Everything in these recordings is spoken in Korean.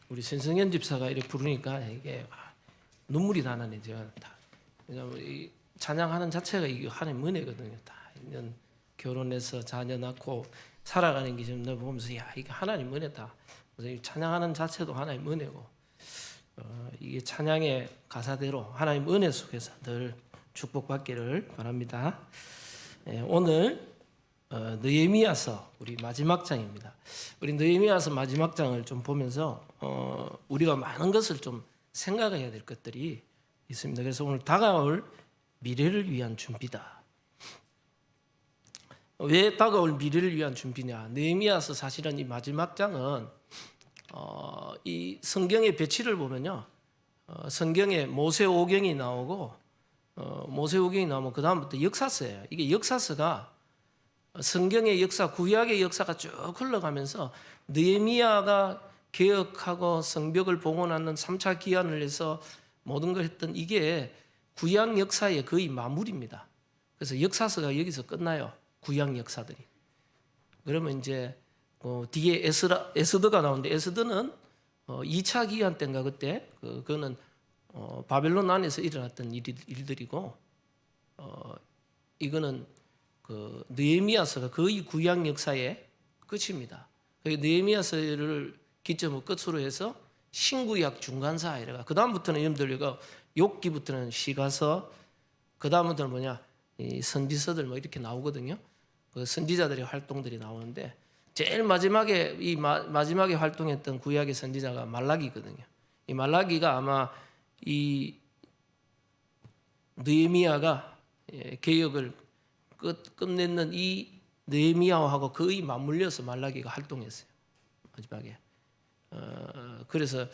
우리 신성현 집사가 이렇게 부르니까 이게 눈물이 나는 제가 다. 왜냐하면 이 찬양하는 자체가 이게 하나님 은혜거든요. 다 이런 결혼해서 자녀 낳고 살아가는 게 지금 내가 보면서 야 이게 하나님 은혜다. 그래서 이 찬양하는 자체도 하나님 은혜고 이게 찬양의 가사대로 하나님 은혜 속에서 늘 축복받기를 바랍니다. 오늘 느헤미야서 우리 마지막 장입니다. 우리 느헤미야서 마지막 장을 좀 보면서 우리가 많은 것을 좀 생각해야 될 것들이 있습니다. 그래서 오늘 다가올 미래를 위한 준비다. 왜 다가올 미래를 위한 준비냐? 느헤미야서 사실은 이 마지막 장은 이 성경의 배치를 보면요, 성경에 모세오경이 나오고 모세오경이 나오면 그 다음부터 역사서예요. 이게 역사서가 성경의 역사, 구약의 역사가 쭉 흘러가면서 느헤미야가 개혁하고 성벽을 봉헌하는 3차 기한을 해서 모든 걸 했던 이게 구약 역사의 거의 마무리입니다. 그래서 역사서가 여기서 끝나요. 구약 역사들이. 그러면 이제 뒤에 에스더가 나오는데 에스더는 2차 기한 때인가 그때 그거는 바벨론 안에서 일어났던 일들이고 이거는 그 느헤미야서가 거의 구약 역사의 끝입니다. 느헤미야서를 기점으로 끝으로 해서 신구약 중간사 이래가 그 다음부터는 여러분들 욥기부터는 시가서 그 다음부터는 뭐냐 이 선지서들 뭐 이렇게 나오거든요. 그 선지자들의 활동들이 나오는데 제일 마지막에 마지막에 활동했던 구약의 선지자가 말라기거든요. 이 말라기가 아마 이 느헤미야가 개혁을 끝내는 이 느헤미야하고 거의 맞물려서 말라기가 활동했어요. 마지막에. 그래서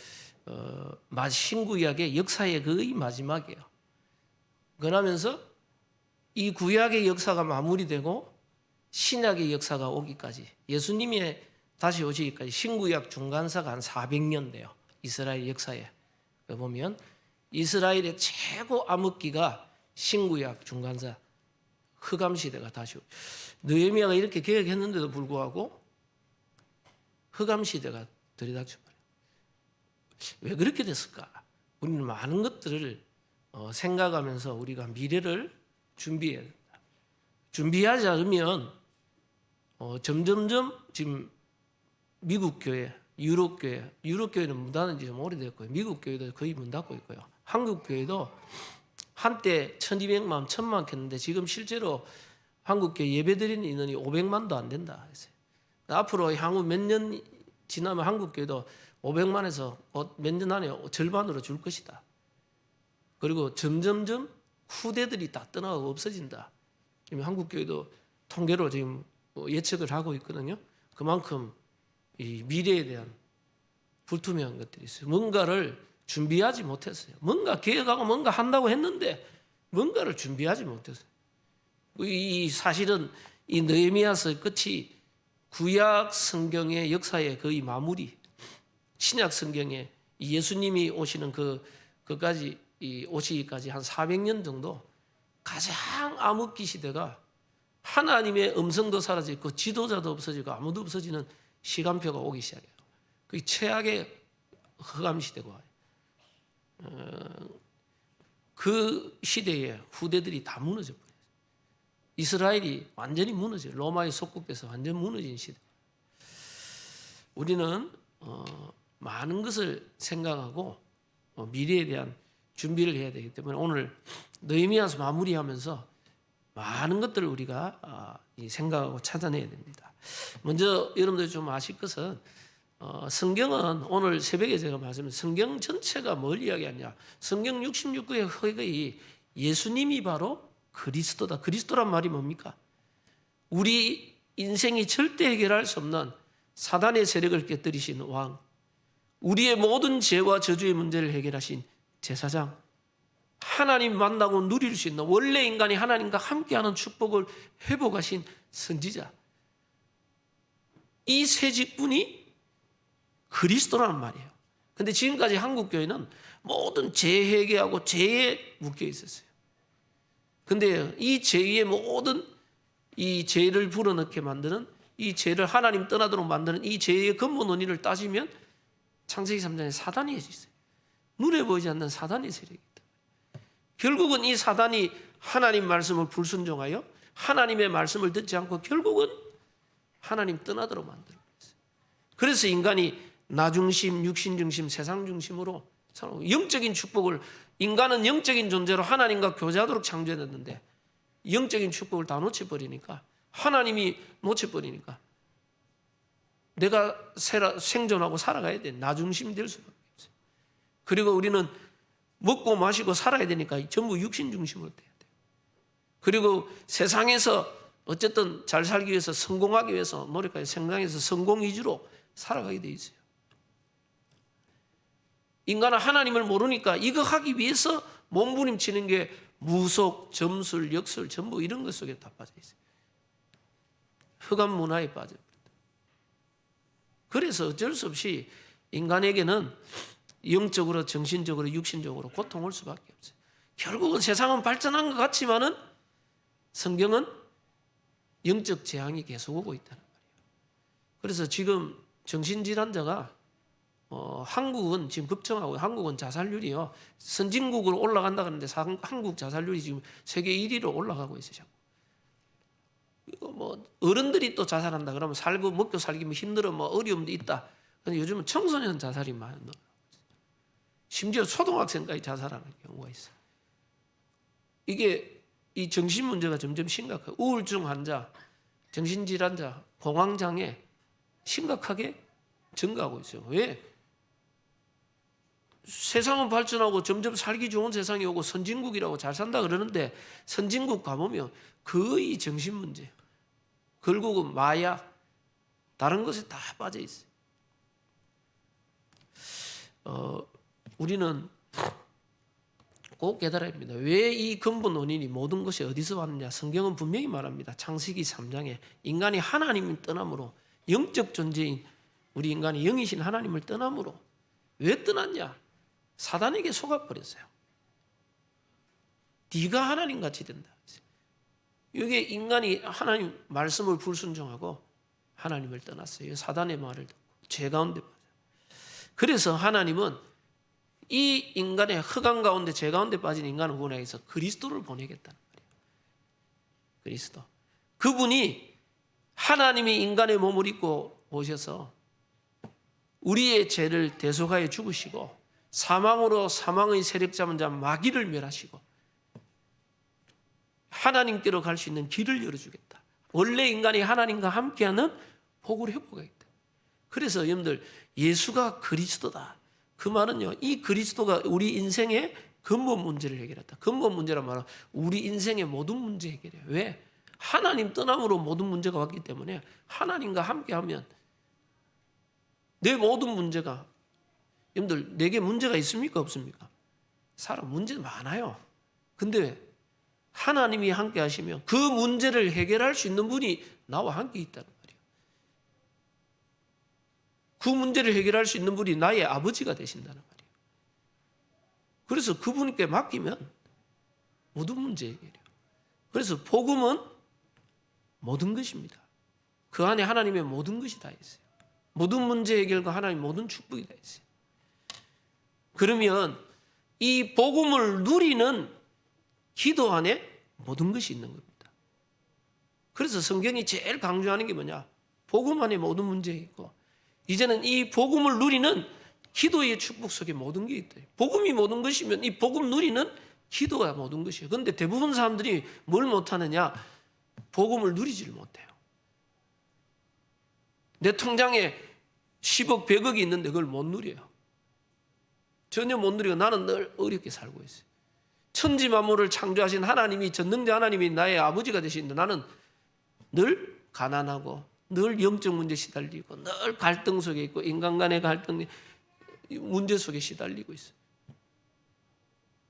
신구약의 역사의 거의 마지막이에요. 그러면서 이 구약의 역사가 마무리되고 신약의 역사가 오기까지 예수님이 다시 오시기까지 신구약 중간사가 한 400년 돼요. 이스라엘 역사에 보면 이스라엘의 최고 암흑기가 신구약 중간사 흑암 시대가 다시 느헤미야가 이렇게 개혁했는데도 불구하고 흑암 시대가 들이닥쳐 버려요. 왜 그렇게 됐을까? 우리는 많은 것들을 생각하면서 우리가 미래를 준비해야 된다. 준비하지 않으면 점점점 지금 미국 교회, 유럽 교회는 문 닫은 지 좀 오래됐고요. 미국 교회도 거의 문 닫고 있고요. 한국 교회도 한때 1200만, 1000만 했는데 지금 실제로 한국교회 예배드리는 인원이 500만도 안 된다 했어요. 앞으로 향후 몇 년 지나면 한국교회도 500만에서 몇 년 안에 절반으로 줄 것이다. 그리고 점점점 후대들이 다 떠나가고 없어진다. 지금 한국교회도 통계로 지금 예측을 하고 있거든요. 그만큼 이 미래에 대한 불투명한 것들이 있어요. 뭔가를 준비하지 못했어요. 뭔가 개혁하고 뭔가 한다고 했는데 뭔가를 준비하지 못했어요. 이 사실은 이 느헤미야서의 끝이 구약 성경의 역사의 거의 마무리, 신약 성경에 예수님이 오시는 그까지 오시기까지 한 400년 정도 가장 암흑기 시대가 하나님의 음성도 사라지고 지도자도 없어지고 아무도 없어지는 시간표가 오기 시작해요. 그 최악의 흑암 시대가 그 시대에 후대들이 다 무너져 버렸어요. 이스라엘이 완전히 무너져요. 로마의 속국돼서 완전 무너진 시대. 우리는 많은 것을 생각하고 미래에 대한 준비를 해야 되기 때문에 오늘 느헤미야서 마무리하면서 많은 것들을 우리가 생각하고 찾아내야 됩니다. 먼저 여러분들 좀 아실 것은 성경은 오늘 새벽에 제가 말씀드린 성경 전체가 뭘 이야기하냐. 성경 66권의 흑의 예수님이 바로 그리스도다. 그리스도란 말이 뭡니까? 우리 인생이 절대 해결할 수 없는 사단의 세력을 깨뜨리신 왕, 우리의 모든 죄와 저주의 문제를 해결하신 제사장, 하나님 만나고 누릴 수 있는 원래 인간이 하나님과 함께하는 축복을 회복하신 선지자, 이 세 직분이 그리스도라는 말이에요. 근데 지금까지 한국교회는 모든 재회개하고 죄에 묶여 있었어요. 근데 이 죄의 모든 이 죄를 불어넣게 만드는 이 죄를 하나님 떠나도록 만드는 이 죄의 근본 원인을 따지면 창세기 3장에 사단이 있어요. 눈에 보이지 않는 사단의 세력이 있다. 결국은 이 사단이 하나님 말씀을 불순종하여 하나님의 말씀을 듣지 않고 결국은 하나님 떠나도록 만들어요. 그래서 인간이 나 중심, 육신 중심, 세상 중심으로 영적인 축복을, 인간은 영적인 존재로 하나님과 교제하도록 창조했는데 영적인 축복을 다 놓쳐버리니까, 하나님이 놓쳐버리니까 내가 생존하고 살아가야 돼. 나 중심이 될 수밖에 없어요. 그리고 우리는 먹고 마시고 살아야 되니까 전부 육신 중심으로 돼야 돼요. 그리고 세상에서 어쨌든 잘 살기 위해서, 성공하기 위해서 노력하여 세상에서 성공 위주로 살아가게 돼 있어요. 인간은 하나님을 모르니까 이거 하기 위해서 몸부림치는 게 무속, 점술, 역술 전부 이런 것 속에 다 빠져 있어요. 흑암 문화에 빠져버린다. 그래서 어쩔 수 없이 인간에게는 영적으로, 정신적으로, 육신적으로 고통을 수밖에 없어요. 결국은 세상은 발전한 것 같지만은 성경은 영적 재앙이 계속 오고 있다는 말이에요. 그래서 지금 정신질환자가 한국은 지금 급증하고, 한국은 자살률이요, 선진국으로 올라간다 그러는데 한국 자살률이 지금 세계 1위로 올라가고 있어요. 자꾸. 이거 뭐 어른들이 또 자살한다 그러면 살고 먹고 살기 힘들어, 뭐 어려움도 있다. 근데 요즘은 청소년 자살이 많이 늘어나고 있어요. 심지어 초등학생까지 자살하는 경우가 있어요. 이게 이 정신 문제가 점점 심각해요. 우울증 환자, 정신질환자, 공황장애 심각하게 증가하고 있어요. 왜? 세상은 발전하고 점점 살기 좋은 세상이 오고 선진국이라고 잘 산다 그러는데 선진국 가보면 거의 정신 문제예요. 결국은 마약, 다른 것에 다 빠져 있어요. 우리는 꼭 깨달아야 합니다. 왜 이 근본 원인이, 모든 것이 어디서 왔느냐? 성경은 분명히 말합니다. 창세기 3장에 인간이 하나님을 떠남으로, 영적 존재인 우리 인간이 영이신 하나님을 떠남으로. 왜 떠났냐? 사단에게 속아버렸어요. 네가 하나님같이 된다. 이게 인간이 하나님 말씀을 불순종하고 하나님을 떠났어요. 사단의 말을 듣고 죄 가운데 빠져요. 그래서 하나님은 이 인간의 흑암 가운데, 죄 가운데 빠진 인간을 구원하기 위해서 그리스도를 보내겠다는 말이에요. 그리스도. 그분이 하나님이 인간의 몸을 입고 오셔서 우리의 죄를 대속하여 죽으시고 사망으로 사망의 세력 잡은 자 마귀를 멸하시고 하나님께로 갈 수 있는 길을 열어주겠다. 원래 인간이 하나님과 함께하는 복을 회복하겠다. 그래서 여러분들, 예수가 그리스도다. 그 말은요, 이 그리스도가 우리 인생의 근본 문제를 해결했다. 근본 문제란 말은 우리 인생의 모든 문제 해결해요. 왜? 하나님 떠남으로 모든 문제가 왔기 때문에 하나님과 함께하면 내 모든 문제가, 여러분들 내게 문제가 있습니까? 없습니까? 사람 문제 많아요. 근데 하나님이 함께 하시면 그 문제를 해결할 수 있는 분이 나와 함께 있다는 말이에요. 그 문제를 해결할 수 있는 분이 나의 아버지가 되신다는 말이에요. 그래서 그분께 맡기면 모든 문제 해결이에요. 그래서 복음은 모든 것입니다. 그 안에 하나님의 모든 것이 다 있어요. 모든 문제 해결과 하나님의 모든 축복이 다 있어요. 그러면 이 복음을 누리는 기도 안에 모든 것이 있는 겁니다. 그래서 성경이 제일 강조하는 게 뭐냐? 복음 안에 모든 문제가 있고, 이제는 이 복음을 누리는 기도의 축복 속에 모든 게 있다. 복음이 모든 것이면 이 복음 누리는 기도가 모든 것이에요. 그런데 대부분 사람들이 뭘 못하느냐? 복음을 누리지를 못해요. 내 통장에 10억, 100억이 있는데 그걸 못 누려요. 전혀 못 누리고 나는 늘 어렵게 살고 있어요. 천지 만물을 창조하신 하나님이, 전능자 하나님이 나의 아버지가 되시는데 나는 늘 가난하고 늘 영적 문제 시달리고 늘 갈등 속에 있고 인간 간의 갈등 문제 속에 시달리고 있어요.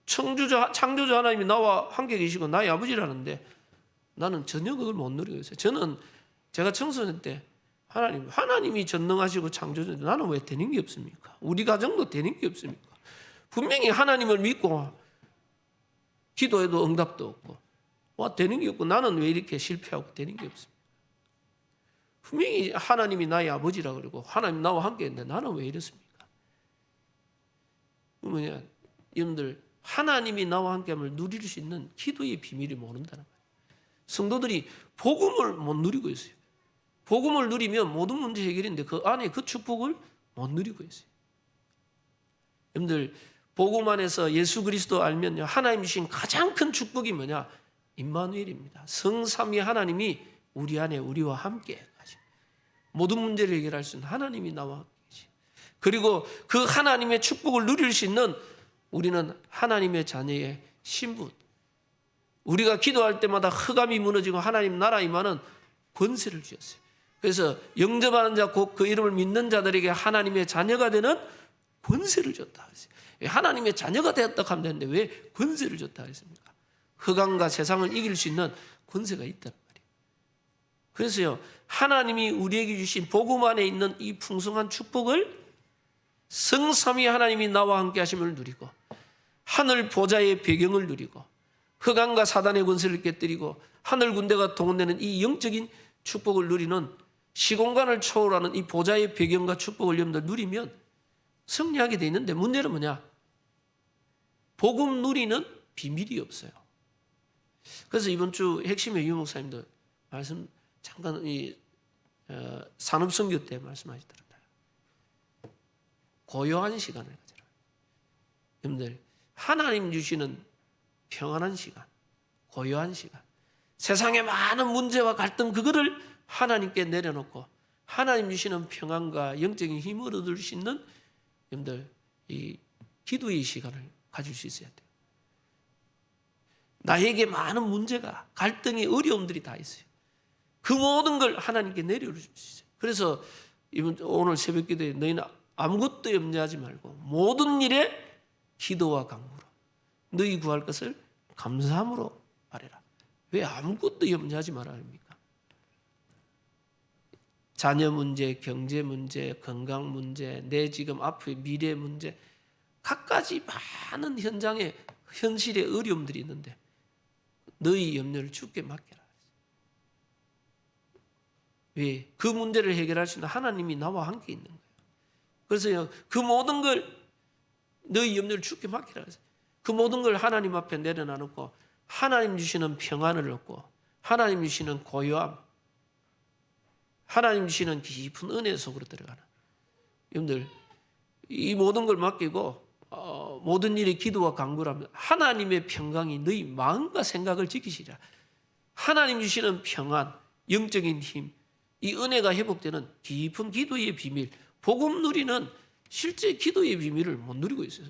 창조자 하나님이 나와 함께 계시고 나의 아버지라는데 나는 전혀 그걸 못 누리고 있어요. 제가 청소년 때 하나님이 전능하시고 창조자인데 나는 왜 되는 게 없습니까? 우리 가정도 되는 게 없습니까? 분명히 하나님을 믿고 기도해도 응답도 없고 되는 게 없고 나는 왜 이렇게 실패하고 되는 게 없습니까? 분명히 하나님이 나의 아버지라 그러고 하나님 나와 함께 했는데 나는 왜 이렇습니까? 뭐냐, 여러분들 하나님이 나와 함께함을 누릴 수 있는 기도의 비밀을 모른다는 거예요. 성도들이 복음을 못 누리고 있어요. 복음을 누리면 모든 문제 해결인데 그 안에 그 축복을 못 누리고 있어요. 여러분들 복음 안에서 예수 그리스도 알면요, 하나님 주신 가장 큰 축복이 뭐냐? 임마누엘입니다. 성삼위 하나님이 우리 안에 우리와 함께 가시고 모든 문제를 해결할 수 있는 하나님이 나와 함께 계시고, 그리고 그 하나님의 축복을 누릴 수 있는 우리는 하나님의 자녀의 신분, 우리가 기도할 때마다 흑암이 무너지고 하나님 나라 임하는 권세를 주셨어요. 그래서 영접하는 자 곧 그 이름을 믿는 자들에게 하나님의 자녀가 되는 권세를 줬다. 하나님의 자녀가 되었다 하면 되는데 왜 권세를 줬다 했습니까? 흑암과 세상을 이길 수 있는 권세가 있다는 말이에요. 그래서요, 하나님이 우리에게 주신 복음 안에 있는 이 풍성한 축복을 성삼위 하나님이 나와 함께 하심을 누리고, 하늘 보좌의 배경을 누리고, 흑암과 사단의 권세를 깨뜨리고 하늘 군대가 동원되는 이 영적인 축복을 누리는, 시공간을 초월하는 이 보좌의 배경과 축복을 여러분들 누리면 승리하게 돼 있는데, 문제는 뭐냐? 복음 누리는 비밀이 없어요. 그래서 이번 주 핵심의 유 목사님도 말씀 잠깐 산업선교 때 말씀하시더라고요. 고요한 시간을 가져라. 여러분들 하나님 주시는 평안한 시간, 고요한 시간, 세상의 많은 문제와 갈등 그거를 하나님께 내려놓고 하나님 주시는 평안과 영적인 힘을 얻을 수 있는 여러분들 이 기도의 시간을 가질 수 있어야 돼요. 나에게 많은 문제가, 갈등이, 어려움들이 다 있어요. 그 모든 걸 하나님께 내려올 수 있어요. 그래서 오늘 새벽 기도에 너희는 아무것도 염려하지 말고 모든 일에 기도와 간구로 너희 구할 것을 감사함으로 아뢰라. 왜 아무것도 염려하지 말아야 합니까? 자녀 문제, 경제 문제, 건강 문제, 내 지금 앞의 미래 문제, 갖가지 많은 현장에 현실의 어려움들이 있는데 너희 염려를 주께 맡겨라. 왜? 그 문제를 해결할 수 있는 하나님이 나와 함께 있는 거예요. 그래서 그 모든 걸 너희 염려를 주께 맡기라. 그 모든 걸 하나님 앞에 내려놔놓고 하나님 주시는 평안을 얻고 하나님 주시는 고요함, 하나님 주시는 깊은 은혜 속으로 들어가는, 여러분들 이 모든 걸 맡기고 모든 일에 기도와 간구를 하면 하나님의 평강이 너희 마음과 생각을 지키시리라. 하나님 주시는 평안, 영적인 힘, 이 은혜가 회복되는 깊은 기도의 비밀, 복음 누리는 실제 기도의 비밀을 못 누리고 있어요.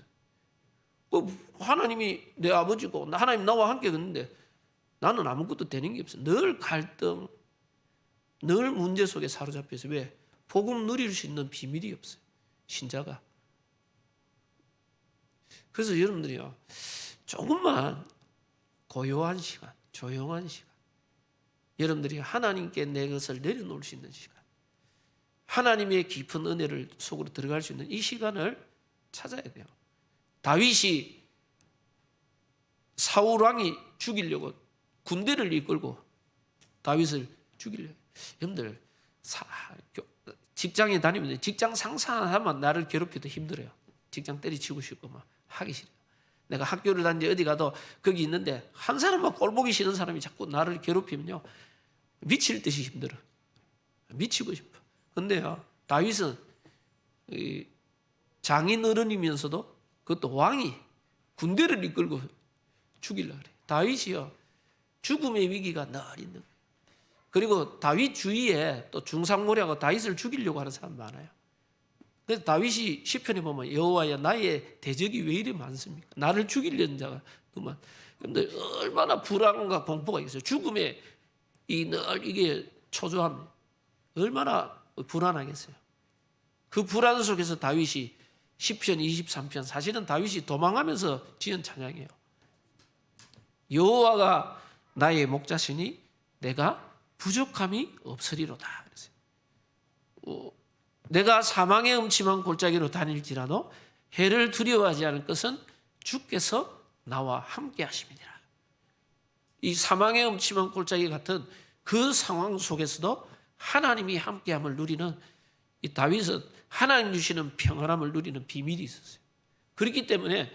하나님이 내 아버지고 하나님 나와 함께 있는데 나는 아무것도 되는 게 없어. 늘 갈등, 늘 문제 속에 사로잡혀서. 왜? 복음 누릴 수 있는 비밀이 없어요, 신자가. 그래서 여러분들이요, 조금만 고요한 시간, 조용한 시간, 여러분들이 하나님께 내 것을 내려놓을 수 있는 시간, 하나님의 깊은 은혜를 속으로 들어갈 수 있는 이 시간을 찾아야 돼요. 다윗이 사울 왕이 죽이려고 군대를 이끌고 다윗을 죽이려고. 여러분들 직장에 다니면 직장 상사하면 나를 괴롭혀도 힘들어요. 직장 때리치고 싶고 막 하기 싫어요. 내가 학교를 다니지 어디 가도 거기 있는데 한 사람만 꼴보기 싫은 사람이 자꾸 나를 괴롭히면요, 미칠 듯이 힘들어. 미치고 싶어. 근데요, 다윗은 장인 어른이면서도 그것도 왕이 군대를 이끌고 죽이려고 그래. 다윗이요, 죽음의 위기가 늘 있는 거예요. 그리고 다윗 주위에 또 중상모략하고 다윗을 죽이려고 하는 사람 많아요. 그래서 다윗이 시편에 보면 여호와야 나의 대적이 왜 이리 많습니까? 나를 죽이려는 자가 그만. 근데 얼마나 불안과 공포가 있어요. 죽음에 이게 초조함, 얼마나 불안하겠어요. 그 불안 속에서 다윗이 시편 23편, 사실은 다윗이 도망하면서 지은 찬양이에요. 여호와가 나의 목자시니 내가 부족함이 없으리로다. 내가 사망의 음침한 골짜기로 다닐지라도 해를 두려워하지 않을 것은 주께서 나와 함께 하심이니라. 이 사망의 음침한 골짜기 같은 그 상황 속에서도 하나님이 함께함을 누리는 이 다윗은 하나님 주시는 평안함을 누리는 비밀이 있었어요. 그렇기 때문에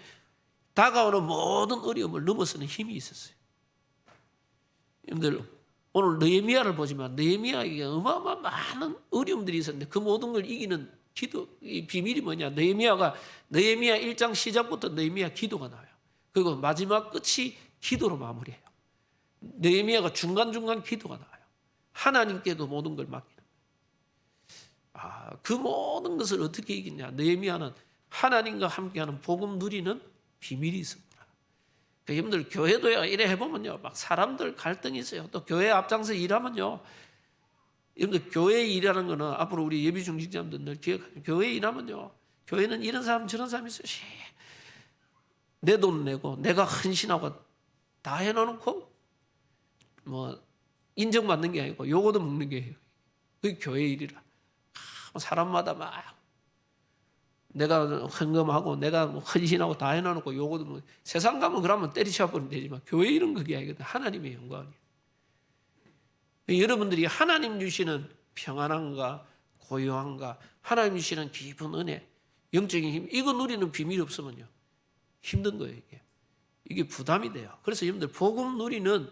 다가오는 모든 어려움을 넘어서는 힘이 있었어요. 여러분들 오늘 느헤미야를 보지만 느헤미야에게 어마어마한 많은 어려움들이 있었는데 그 모든 걸 이기는 기도, 이 비밀이 뭐냐? 느헤미야 1장 시작부터 느헤미야 기도가 나와요. 그리고 마지막 끝이 기도로 마무리해요. 느헤미야가 중간중간 기도가 나와요. 하나님께 그 모든 걸 맡기는 거예요. 그 모든 것을 어떻게 이기냐? 느헤미야는 하나님과 함께하는 복음 누리는 비밀이 있습니다. 여러분들 교회도요 이래 해보면요 막 사람들 갈등이 있어요. 또 교회 앞장서 일하면요, 여러분들 교회 일하는 거는 앞으로 우리 예비 중직자분들 늘 기억하죠. 교회 일하면요, 교회는 이런 사람 저런 사람이 있어요. 내 돈 내고 내가 헌신하고 다 해놓고 뭐 인정받는 게 아니고 요거도 먹는 게 그게 교회 일이라. 사람마다 막 내가 헌금하고 내가 헌신하고 다 해놔놓고 요거도 뭐 세상 가면 그러면 때리쳐버리면 되지만 교회 일은 그게 아니거든. 하나님의 영광이에요. 여러분들이 하나님 주시는 평안함과 고요함과 하나님 주시는 깊은 은혜, 영적인 힘, 이거 누리는 비밀이 없으면요 힘든 거예요. 이게 부담이 돼요. 그래서 여러분들 복음 누리는,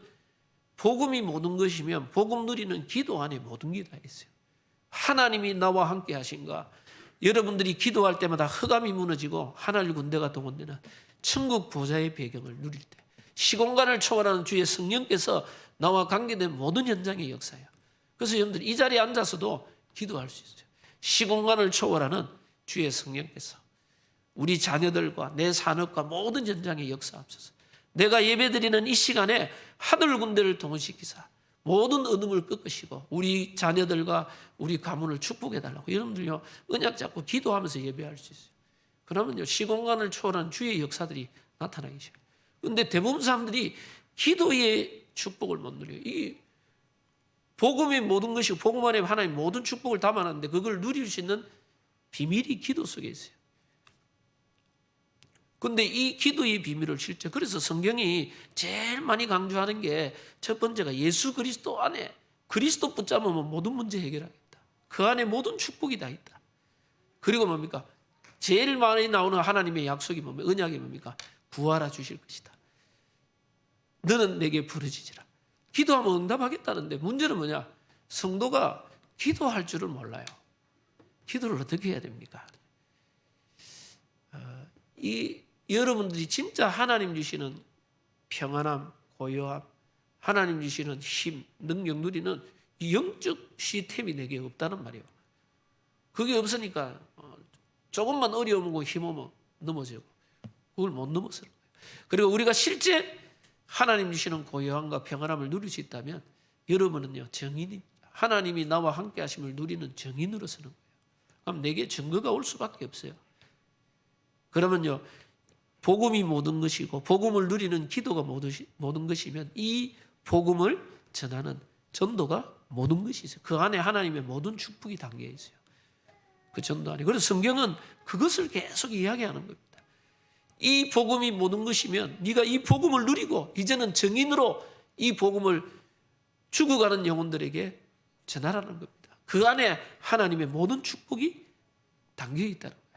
복음이 모든 것이면 복음 누리는 기도 안에 모든 게 다 있어요. 하나님이 나와 함께 하신가, 여러분들이 기도할 때마다 흑암이 무너지고 하늘 군대가 동원되는 천국 보좌의 배경을 누릴 때, 시공간을 초월하는 주의 성령께서 나와 관계된 모든 현장의 역사예요. 그래서 여러분들 이 자리에 앉아서도 기도할 수 있어요. 시공간을 초월하는 주의 성령께서 우리 자녀들과 내 산업과 모든 현장의 역사하옵소서. 내가 예배드리는 이 시간에 하늘 군대를 동원시키사 모든 어둠을 꺾으시고 우리 자녀들과 우리 가문을 축복해달라고 여러분들요 언약 잡고 기도하면서 예배할 수 있어요. 그러면요 시공간을 초월한 주의 역사들이 나타나기 시작해요. 그런데 대부분 사람들이 기도의 축복을 못 누려요. 이 복음이 모든 것이고 복음 안에 하나님 모든 축복을 담아놨는데 그걸 누릴 수 있는 비밀이 기도 속에 있어요. 근데 이 기도의 비밀을 실제, 그래서 성경이 제일 많이 강조하는 게 첫 번째가 예수 그리스도 안에 그리스도 붙잡으면 모든 문제 해결하겠다. 그 안에 모든 축복이 다 있다. 그리고 뭡니까? 제일 많이 나오는 하나님의 약속이 뭡니까? 언약이 뭡니까? 구하라 주실 것이다. 너는 내게 부르짖으라. 기도하면 응답하겠다는데 문제는 뭐냐? 성도가 기도할 줄을 몰라요. 기도를 어떻게 해야 됩니까? 여러분들이 진짜 하나님 주시는 평안함, 고요함, 하나님 주시는 힘, 능력 누리는 영적 시스템이 내게 없다는 말이에요. 그게 없으니까 조금만 어려우고 힘오면 넘어지고 그걸 못 넘어서는 거예요. 그리고 우리가 실제 하나님 주시는 고요함과 평안함을 누릴 수 있다면 여러분은요 정인입니다. 하나님이 나와 함께 하심을 누리는 정인으로 서는 거예요. 그럼 내게 증거가 올 수밖에 없어요. 그러면요 복음이 모든 것이고 복음을 누리는 기도가 모든 것이면 이 복음을 전하는 전도가 모든 것이 있어요. 그 안에 하나님의 모든 축복이 담겨 있어요. 그 전도 안에. 그래서 성경은 그것을 계속 이야기하는 겁니다. 이 복음이 모든 것이면 네가 이 복음을 누리고 이제는 정인으로 이 복음을 죽어가는 영혼들에게 전하라는 겁니다. 그 안에 하나님의 모든 축복이 담겨 있다는 거예요.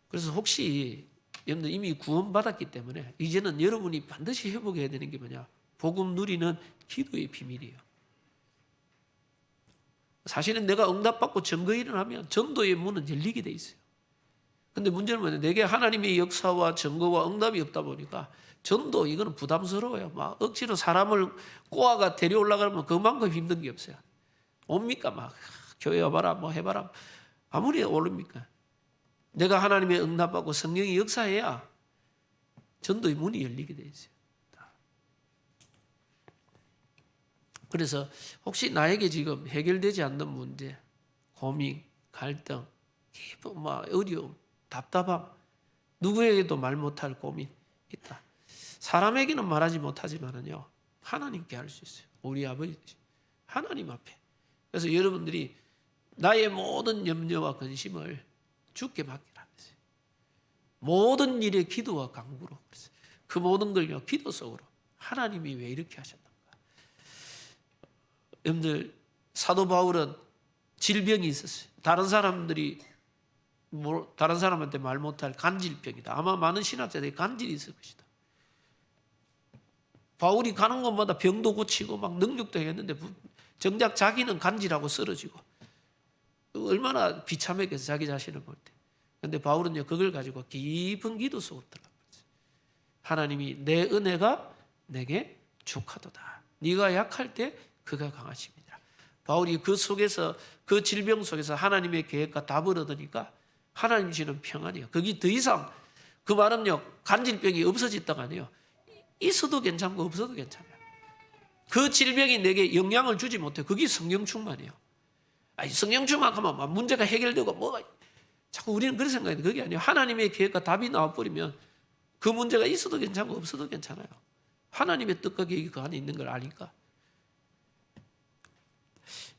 그래서 혹시 여러분들 이미 구원받았기 때문에 이제는 여러분이 반드시 회복해야 되는 게 뭐냐? 복음 누리는 기도의 비밀이에요. 사실은 내가 응답받고 증거 일어나면 전도의 문은 열리게 돼 있어요. 근데 문제는 뭐냐? 내게 하나님의 역사와 증거와 응답이 없다 보니까 전도 이거는 부담스러워요. 막 억지로 사람을 꼬아가 데려올라가면 그만큼 힘든 게 없어요. 옵니까? 막 교회 와봐라 뭐 해봐라. 아무리 오릅니까? 내가 하나님의 응답받고 성령이 역사해야 전도의 문이 열리게 돼 있어요. 그래서 혹시 나에게 지금 해결되지 않는 문제, 고민, 갈등, 깊은 어려움, 답답함, 누구에게도 말 못할 고민 있다. 사람에게는 말하지 못하지만은요 하나님께 할 수 있어요. 우리 아버지 하나님 앞에. 그래서 여러분들이 나의 모든 염려와 근심을 주께 맡기라. 모든 일에 기도와 간구로. 그 모든 걸요 기도 속으로. 하나님이 왜 이렇게 하셨는가? 여러분들 사도 바울은 질병이 있었어요. 다른 사람들이 다른 사람한테 말 못할 간질병이다. 아마 많은 신학자들이 간질이 있을 것이다. 바울이 가는 곳마다 병도 고치고 막 능력도 했는데 정작 자기는 간질하고 쓰러지고 얼마나 비참했겠어 자기 자신을 볼 때. 그런데 바울은요 그걸 가지고 깊은 기도 속으로 들어갔어요. 하나님이 내 은혜가 내게 족하도다. 네가 약할 때 그가 강하십니다. 바울이 그 속에서 그 질병 속에서 하나님의 계획과 답을 얻으니까 하나님 주시는 평안이에요. 거기 더 이상 그 말은요 간질병이 없어졌다가 아니에요. 있어도 괜찮고 없어도 괜찮아요. 그 질병이 내게 영향을 주지 못해. 그게 성령 충만이에요. 아니, 성령 충만하면 문제가 해결되고 뭐가 자꾸 우리는 그런 생각인데 그게 아니에요. 하나님의 계획과 답이 나와버리면 그 문제가 있어도 괜찮고 없어도 괜찮아요. 하나님의 뜻과 계획이 그 안에 있는 걸 아니까.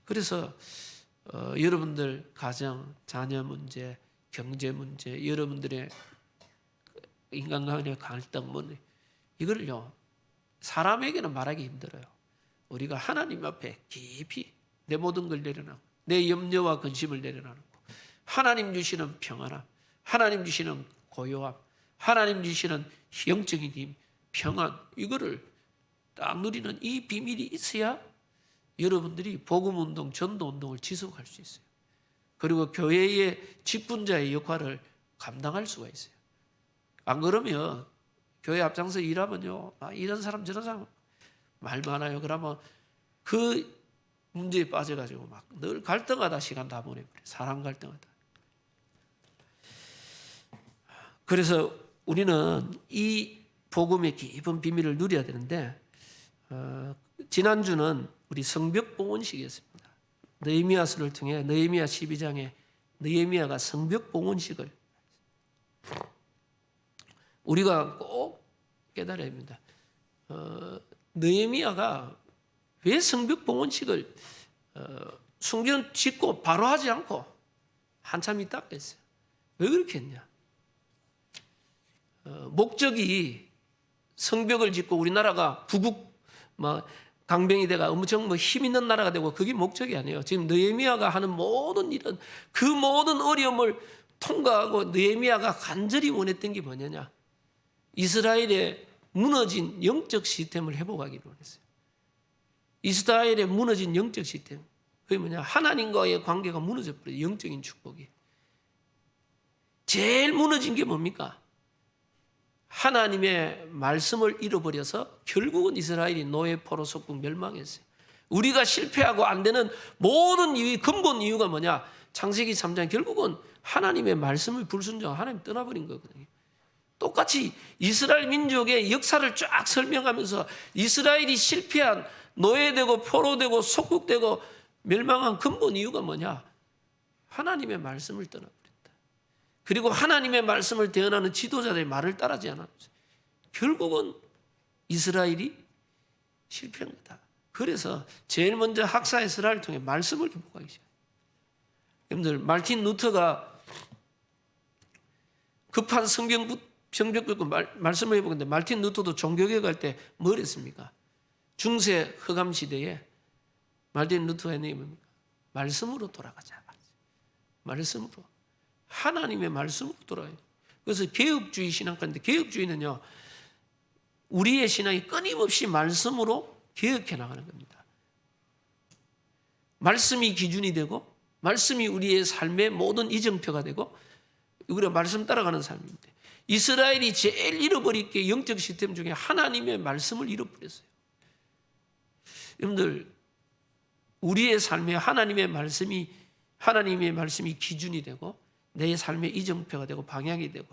그래서 여러분들 가정, 자녀 문제, 경제 문제, 여러분들의 인간관계 갈등 문제 이거를요 사람에게는 말하기 힘들어요. 우리가 하나님 앞에 깊이 내 모든 걸 내려놓고 내 염려와 근심을 내려놓고 하나님 주시는 평안함, 하나님 주시는 고요함, 하나님 주시는 영적인 힘, 평안 이거를 딱 누리는 이 비밀이 있어야 여러분들이 복음운동, 전도운동을 지속할 수 있어요. 그리고 교회의 직분자의 역할을 감당할 수가 있어요. 안 그러면 교회 앞장서 일하면요 이런 사람 저런 사람 말 많아요. 그러면 그 문제에 빠져가지고 막 늘 갈등하다 시간 다 보내버려요. 사람 갈등하다. 그래서 우리는 이 복음의 깊은 비밀을 누려야 되는데 지난주는 우리 성벽 봉헌식이었습니다. 느헤미야서를 통해 느헤미야 12장에 느헤미야가 성벽 봉헌식을 우리가 꼭 깨달아야 합니다. 느헤미야가 왜 성벽 봉헌식을 성전 짓고 바로 하지 않고 한참 있다가 했어요. 왜 그렇게 했냐? 목적이 성벽을 짓고 우리나라가 부국 강병이 돼가 엄청 힘 있는 나라가 되고 그게 목적이 아니에요. 지금 느헤미야가 하는 모든 일은 그 모든 어려움을 통과하고 느헤미야가 간절히 원했던 게 뭐냐냐? 이스라엘의 무너진 영적 시스템을 회복하기를 원했어요. 이스라엘의 무너진 영적 시스템. 그게 뭐냐? 하나님과의 관계가 무너져 버려요. 영적인 축복이. 제일 무너진 게 뭡니까? 하나님의 말씀을 잃어버려서 결국은 이스라엘이 노예포로 속국 멸망했어요. 우리가 실패하고 안 되는 모든 이유, 근본 이유가 뭐냐? 창세기 3장 결국은 하나님의 말씀을 불순종하고 하나님 떠나버린 거거든요. 똑같이 이스라엘 민족의 역사를 쫙 설명하면서 이스라엘이 실패한 노예되고 포로되고 속국되고 멸망한 근본 이유가 뭐냐? 하나님의 말씀을 떠나버렸다. 그리고 하나님의 말씀을 대언하는 지도자들의 말을 따르지 않았어요. 결국은 이스라엘이 실패한 거다. 그래서 제일 먼저 학사 에스라를 통해 말씀을 회복하기 시작해요. 여러분들 마르틴 루터가 급한 성벽 긁고 말씀을 해보는데 마르틴 루터도 종교개혁 할 때 뭘 했습니까? 중세 흑암 시대에 마르틴 루터가 했는 게 뭡니까? 말씀으로 돌아가자. 말씀으로. 하나님의 말씀으로 돌아가요. 그래서 개혁주의 신앙가인데 개혁주의는요 우리의 신앙이 끊임없이 말씀으로 개혁해 나가는 겁니다. 말씀이 기준이 되고 말씀이 우리의 삶의 모든 이정표가 되고 우리가 말씀 따라가는 삶입니다. 이스라엘이 제일 잃어버릴 게 영적 시스템 중에 하나님의 말씀을 잃어버렸어요. 여러분들 우리의 삶에 하나님의 말씀이 기준이 되고 내 삶의 이정표가 되고 방향이 되고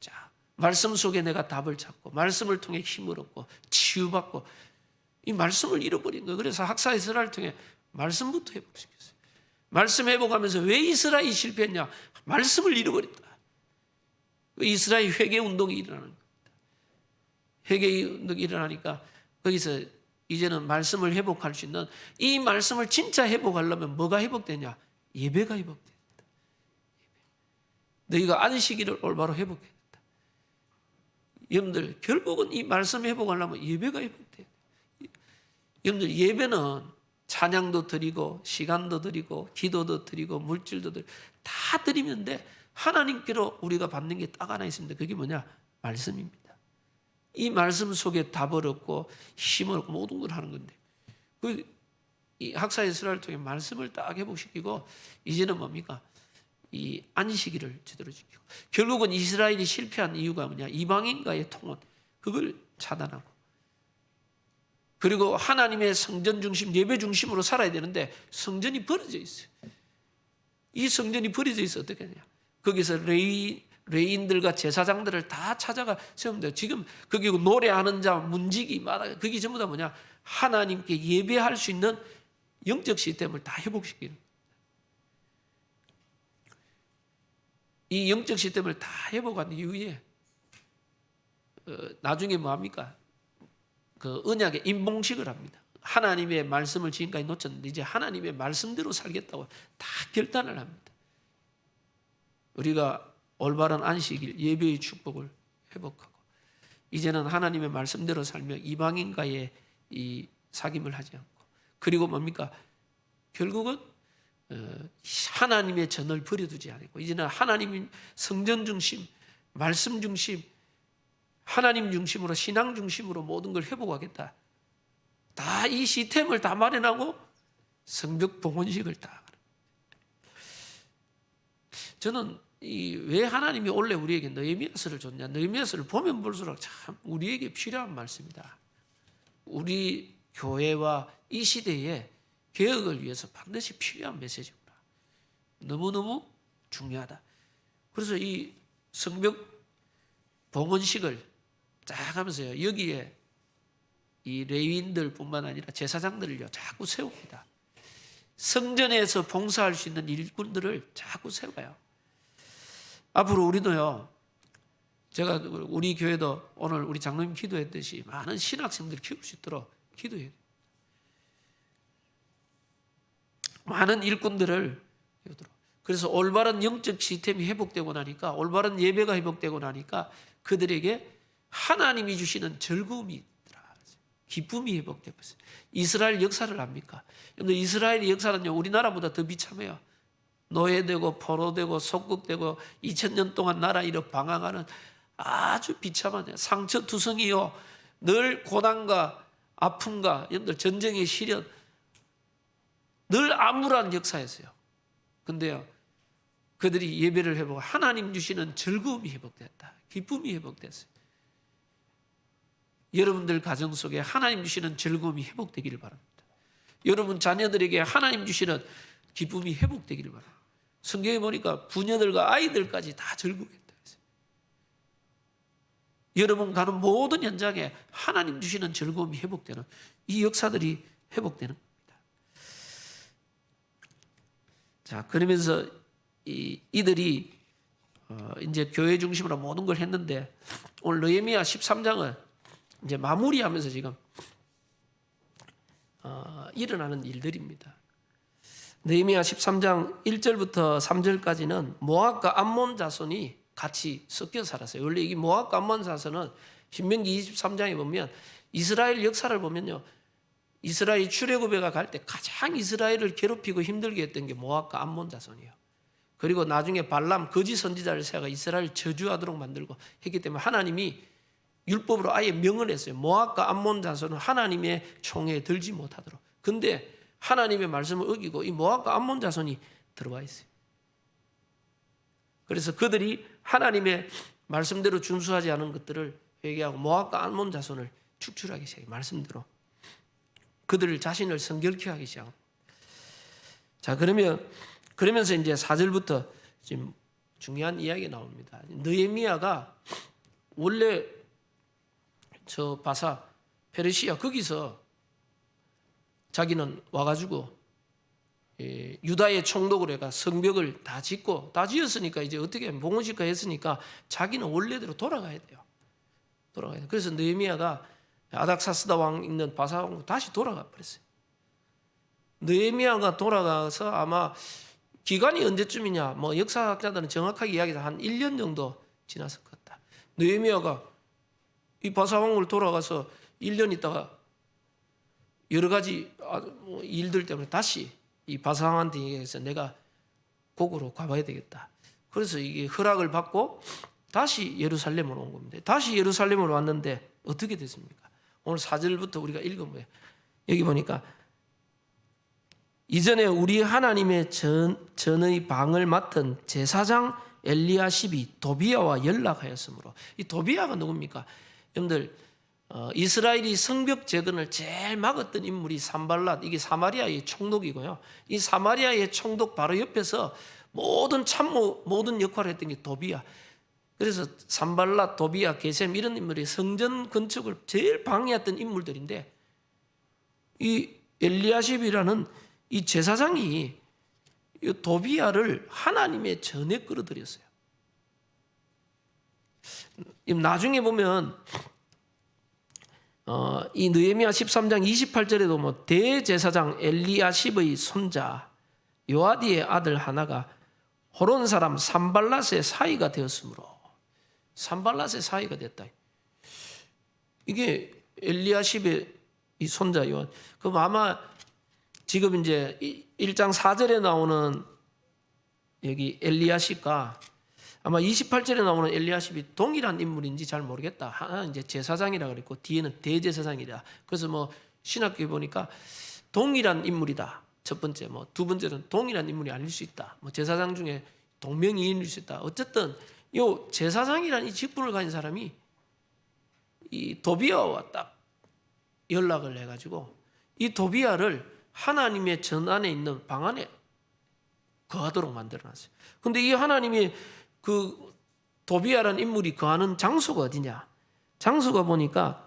자 말씀 속에 내가 답을 찾고 말씀을 통해 힘을 얻고 치유받고 이 말씀을 잃어버린 거예요. 그래서 학사 에스라를 통해 말씀부터 회복시켰어요. 말씀 회복하면서 왜 이스라엘이 실패했냐? 말씀을 잃어버렸다. 이스라엘 회개 운동이 일어나는 겁니다. 회개 운동이 일어나니까 거기서 이제는 말씀을 회복할 수 있는 이 말씀을 진짜 회복하려면 뭐가 회복되냐? 예배가 회복된다. 너희가 안식일을 올바로 회복해야 된다. 여러분들 결국은 이 말씀 회복하려면 예배가 회복돼야 돼요. 여러분들 예배는 찬양도 드리고 시간도 드리고 기도도 드리고 물질도 드리고 다 드리는데 하나님께로 우리가 받는 게 딱 하나 있습니다. 그게 뭐냐? 말씀입니다. 이 말씀 속에 답을 얻고 힘을 얻고 모든 걸 하는 건데, 이 학사 이스라엘을 통해 말씀을 딱 회복시키고 이제는 뭡니까? 이 안식일을 제대로 지키고, 결국은 이스라엘이 실패한 이유가 뭐냐? 이방인과의 통혼, 그걸 차단하고, 그리고 하나님의 성전 중심, 예배 중심으로 살아야 되는데 성전이 버려져 있어요. 이 성전이 버려져 있어 어떻게 하냐? 거기서 레인들과 제사장들을 다 찾아가 세웁니다. 지금 거기 노래하는 자, 문지기, 마다 그게 전부 다 뭐냐? 하나님께 예배할 수 있는 영적 시스템을 다 회복시키는. 이 영적 시스템을 다 회복한 이후에 나중에 뭐합니까? 그 언약의 임봉식을 합니다. 하나님의 말씀을 지금까지 놓쳤는데 이제 하나님의 말씀대로 살겠다고 다 결단을 합니다. 우리가 올바른 안식일, 예배의 축복을 회복하고 이제는 하나님의 말씀대로 살며 이방인과의 이 사귐을 하지 않고, 그리고 뭡니까? 결국은 하나님의 전을 버려두지 않고 이제는 하나님 성전 중심, 말씀 중심, 하나님 중심으로, 신앙 중심으로 모든 걸 회복하겠다. 다 이 시스템을 다 마련하고 성벽 봉헌식을 다. 저는 왜 하나님이 원래 우리에게 느헤미야서를 줬냐? 느헤미야서를 보면 볼수록 참 우리에게 필요한 말씀이다. 우리 교회와 이 시대의 개혁을 위해서 반드시 필요한 메시지구나. 너무너무 중요하다. 그래서 이 성벽 봉헌식을 쫙 하면서요, 여기에 이 레위인들뿐만 아니라 제사장들을요 자꾸 세웁니다. 성전에서 봉사할 수 있는 일꾼들을 자꾸 세워요. 앞으로 우리도요, 제가 우리 교회도 오늘 우리 장로님 기도했듯이 많은 신학생들을 키울 수 있도록 기도해야 돼요. 많은 일꾼들을 키우도록. 그래서 올바른 영적 시스템이 회복되고 나니까, 올바른 예배가 회복되고 나니까 그들에게 하나님이 주시는 즐거움이 있더라. 기쁨이 회복되고 있어요. 이스라엘 역사를 압니까? 여러분들, 이스라엘의 역사는요, 우리나라보다 더 비참해요. 노예되고 포로되고 속국되고 2000년 동안 나라 잃어 방황하는 아주 비참한 상처투성이요, 늘 고난과 아픔과 여러분들 전쟁의 시련, 늘 암울한 역사였어요. 근데요, 그들이 예배를 회복하고 하나님 주시는 즐거움이 회복됐다. 기쁨이 회복됐어요. 여러분들 가정 속에 하나님 주시는 즐거움이 회복되기를 바랍니다. 여러분 자녀들에게 하나님 주시는 기쁨이 회복되기를 바랍니다. 성경에 보니까 부녀들과 아이들까지 다 즐거워했다. 여러분 가는 모든 현장에 하나님 주시는 즐거움이 회복되는 이 역사들이 회복되는 겁니다. 자, 그러면서 이들이 이제 교회 중심으로 모든 걸 했는데, 오늘 느헤미야 13장은 이제 마무리하면서 지금 일어나는 일들입니다. 느헤미야 13장 1절부터 3절까지는 모압과 암몬 자손이 같이 섞여 살았어요. 원래 이 모압과 암몬 자손은 신명기 23장에 보면 이스라엘 역사를 보면요, 이스라엘 출애굽에 갈 때 가장 이스라엘을 괴롭히고 힘들게 했던 게 모압과 암몬 자손이에요. 그리고 나중에 발람 거짓 선지자를 세워가 이스라엘 저주하도록 만들고 했기 때문에 하나님이 율법으로 아예 명을 했어요. 모압과 암몬 자손은 하나님의 총에 들지 못하도록. 근데 하나님의 말씀을 어기고 이 모압과 암몬 자손이 들어와 있어요. 그래서 그들이 하나님의 말씀대로 준수하지 않은 것들을 회개하고 모압과 암몬 자손을 축출하기 시작해요. 말씀대로 그들을 자신을 성결케 하기 시작합니다. 자, 그러면서 이제 4절부터 지금 중요한 이야기가 나옵니다. 느헤미야가 원래 저 바사 페르시아 거기서 자기는 와가지고 유다의 총독으로 해가 성벽을 다 짓고 다 지었으니까 이제 어떻게 봉헌식까 했으니까 자기는 원래대로 돌아가야 돼요. 그래서 느헤미야가 아닥사스다 왕 있는 바사 왕으로 다시 돌아가 버렸어요. 느헤미야가 돌아가서 아마 기간이 언제쯤이냐, 뭐 역사학자들은 정확하게 이야기해서 한 1년 정도 지났을 것 같다. 느헤미야가 이 바사 왕으로 돌아가서 1년 있다가 여러 가지 일들 때문에 다시 이 바사 왕한테 얘기해서 내가 고구로 가봐야 되겠다. 그래서 이게 허락을 받고 다시 예루살렘으로 온 겁니다. 다시 예루살렘으로 왔는데 어떻게 됐습니까? 오늘 4절부터 우리가 읽어보면 여기 보니까 이전에 우리 하나님의 전의 방을 맡은 제사장 엘리야십이 도비야와 연락하였으므로, 이 도비야가 누굽니까? 여러분들 이스라엘이 성벽 재건을 제일 막았던 인물이 산발랏, 이게 사마리아의 총독이고요. 이 사마리아의 총독 바로 옆에서 모든 참모 모든 역할을 했던 게 도비야. 그래서 산발랏, 도비야, 게셈 이런 인물이 성전 건축을 제일 방해했던 인물들인데, 이 엘리야십이라는 이 제사장이 이 도비야를 하나님의 전에 끌어들였어요. 나중에 보면 이 느헤미야 13장 28절에도 뭐 대제사장 엘리야십의 손자 요아디의 아들 하나가 호론 사람 산발랏의 사이가 되었으므로, 산발랏의 사이가 됐다. 이게 엘리야십의 이 손자 요한. 그럼 아마 지금 이제 1장 4절에 나오는 여기 엘리야십과 아마 28절에 나오는 엘리야십이 동일한 인물인지 잘 모르겠다. 하나는 이제 제사장이라 그랬고 뒤에는 대제사장이다. 그래서 뭐 신학교에 보니까 동일한 인물이다. 첫 번째, 뭐 두 번째는 동일한 인물이 아닐 수 있다. 뭐 제사장 중에 동명이인일 수 있다. 어쨌든 요 제사장이라는 이 직분을 가진 사람이 이 도비야와 딱 연락을 해가지고 이 도비야를 하나님의 전 안에 있는 방 안에 거하도록 만들어놨어요. 근데 이 하나님의 그 도비야라는 인물이 거하는 장소가 어디냐? 장소가 보니까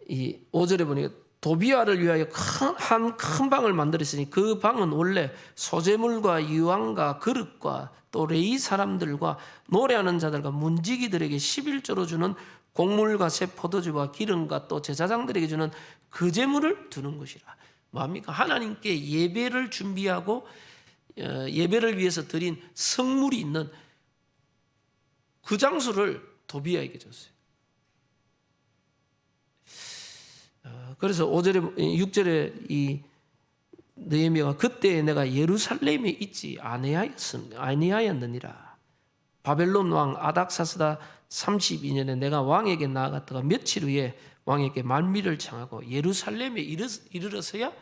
이 5절에 보니까 도비야를 위하여 큰 방을 만들었으니 그 방은 원래 소재물과 유황과 그릇과 또 레위 사람들과 노래하는 자들과 문지기들에게 11조로 주는 곡물과 새 포도주와 기름과 또 제사장들에게 주는 그 제물을 두는 것이라. 뭐합니까? 하나님께 예배를 준비하고 예배를 위해서 드린 성물이 있는 그 장소를 도비야에게 줬어요. 그래서 5절에 6절에 이 느헤미야가 그때 내가 예루살렘에 있지 아니하였느니라. 바벨론 왕 아닥사스다 32년에 내가 왕에게 나아갔다가 며칠 후에 왕에게 만미를 청하고 예루살렘에 이르러서야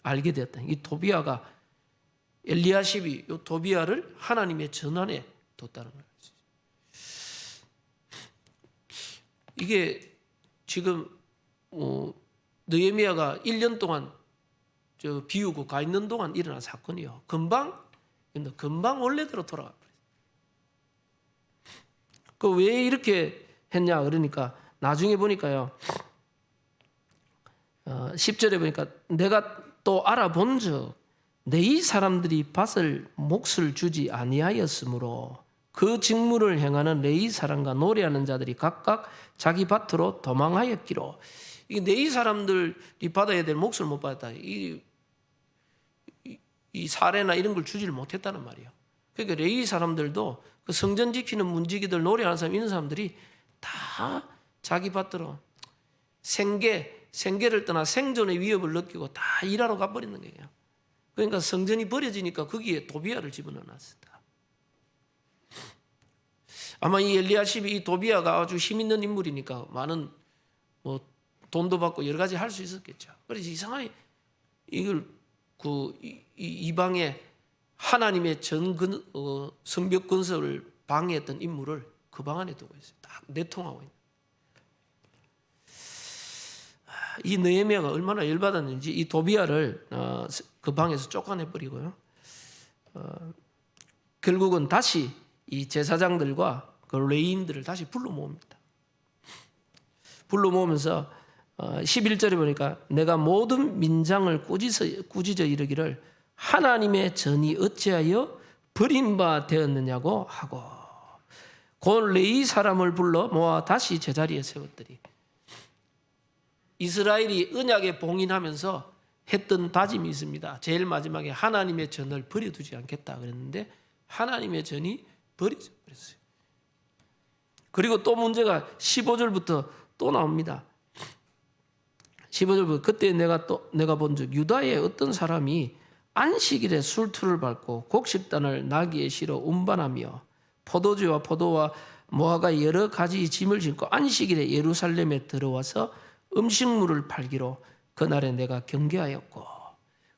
알게 되었다. 이 도비야가 엘리야십이 이 도비야를 하나님의 전안에 뒀다는 거예요. 이게 지금 느헤미야가 1년 동안 비우고 가 있는 동안 일어난 사건이요. 금방 원래대로 돌아가 버렸어요. 그 왜 이렇게 했냐 그러니까 나중에 보니까요. 10절에 보니까 내가 또 알아본즉 내 이 사람들이 밭을 몫을 주지 아니하였으므로 그 직무를 행하는 레위 사람과 노래하는 자들이 각각 자기 밭으로 도망하였기로. 이게 레위 사람들이 받아야 될 몫을 못 받았다. 이 사례나 이런 걸 주지를 못했다는 말이에요. 그러니까 레위 사람들도 그 성전 지키는 문지기들 노래하는 사람 이런 사람들이 다 자기 밭으로 생계를 떠나 생존의 위협을 느끼고 다 일하러 가버리는 거예요. 그러니까 성전이 버려지니까 거기에 도비야를 집어넣어놨습니다. 아마 이 엘리야십이 이 도비야가 아주 힘 있는 인물이니까 많은 뭐 돈도 받고 여러 가지 할 수 있었겠죠. 그래서 이상하게 이걸 이방에 하나님의 성벽 건설을 방해했던 인물을 그 방 안에 두고 있어요. 딱 내통하고 있는. 이 느헤미야가 얼마나 열받았는지 이 도비야를 그 방에서 쫓아내 버리고요. 결국은 다시 이 제사장들과 그 레위인들을 다시 불러 모읍니다. 불러 모으면서 11절에 보니까 내가 모든 민장을 꾸짖어 이르기를 하나님의 전이 어찌하여 버림바 되었느냐고 하고 곧 레위 사람을 불러 모아 다시 제자리에 세웠더니 이스라엘이 언약에 봉인하면서 했던 다짐이 있습니다. 제일 마지막에 하나님의 전을 버려두지 않겠다 그랬는데 하나님의 전이 버려져 버렸어요. 그리고 또 문제가 15절부터 또 나옵니다. 15절부터 그때 내가 본즉 유다의 어떤 사람이 안식일에 술투를 밟고 곡식단을 나귀에 실어 운반하며 포도주와 포도와 모아가 여러 가지 짐을 싣고 안식일에 예루살렘에 들어와서 음식물을 팔기로 그날에 내가 경계하였고.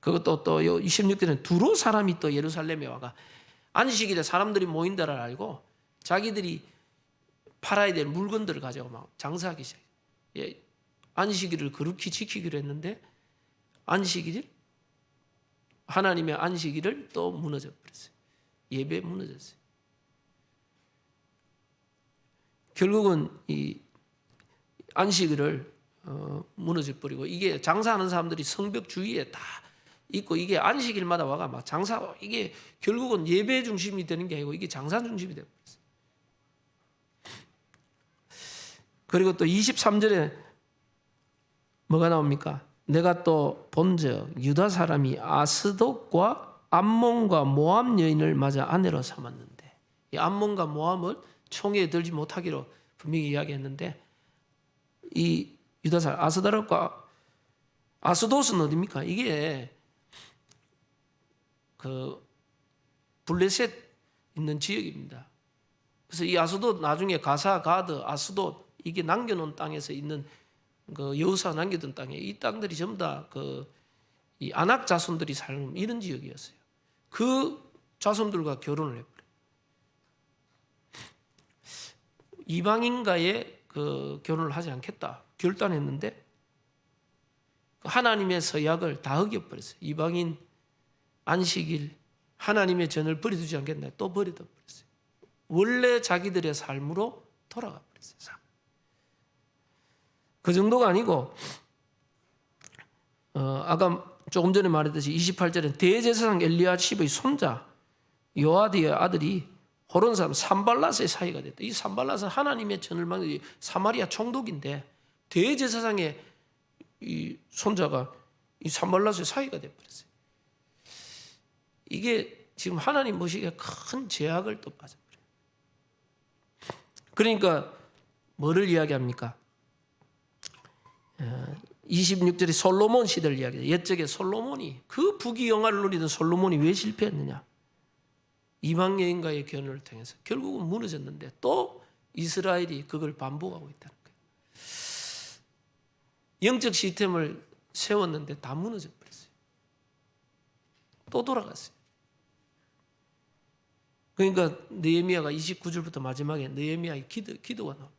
그것도 또 26절에 두로 사람이 또 예루살렘에 와가 안식일에 사람들이 모인다를 알고 자기들이 팔아야 될 물건들을 가지고 막 장사하기 시작해요. 예, 안식일을 그렇게 지키기로 했는데 안식일 하나님의 안식일을 또 무너져 버렸어요. 예배 무너졌어요. 결국은 이 안식일을 무너져 버리고, 이게 장사하는 사람들이 성벽 주위에 다 있고 이게 안식일마다 와가 막 장사, 이게 결국은 예배 중심이 되는 게 아니고 이게 장사 중심이 되어 버렸어요. 그리고 또 23절에 뭐가 나옵니까? 내가 또 본즉 유다 사람이 아스돗과 암몬과 모함 여인을 맞아 아내로 삼았는데, 이 암몬과 모함을 총에 들지 못하기로 분명히 이야기했는데, 이 유다 사람 아스다롯과 아스돗은 어디입니까? 이게 그 블레셋 있는 지역입니다. 그래서 이 아스돗 나중에 가사, 가드, 아스돗 이게 남겨놓은 땅에서 있는 그 여호수아 남겨둔 땅에 이 땅들이 전부 다 그 이 아낙 자손들이 살는 이런 지역이었어요. 그 자손들과 결혼을 해버려요. 이방인과의 그 결혼을 하지 않겠다 결단했는데 하나님의 서약을 다 어겨버렸어요. 이방인 안식일 하나님의 전을 버려두지 않겠다 또 버려둬버렸어요. 원래 자기들의 삶으로 돌아가 버렸어요. 그 정도가 아니고 아까 조금 전에 말했듯이 28절에 대제사장 엘리야십의 손자 요아디의 아들이 호론 사람 산발랏의 사이가 됐다. 이 산발랏은 하나님의 전을 막는 사마리아 총독인데 대제사장의 이 손자가 이 산발랏의 사이가 돼버렸어요. 이게 지금 하나님 보시기에 큰 죄악을 또 빠져버려요. 그러니까 뭐를 이야기합니까? 26절에 솔로몬 시대를 이야기해요. 옛적에 솔로몬이, 그 부귀영화를 누리던 솔로몬이 왜 실패했느냐? 이방 여인과의 결혼을 통해서 결국은 무너졌는데 또 이스라엘이 그걸 반복하고 있다는 거예요. 영적 시스템을 세웠는데 다 무너져 버렸어요. 또 돌아갔어요. 그러니까 느헤미야가 29절부터 마지막에 느헤미야의 기도가 나옵니다.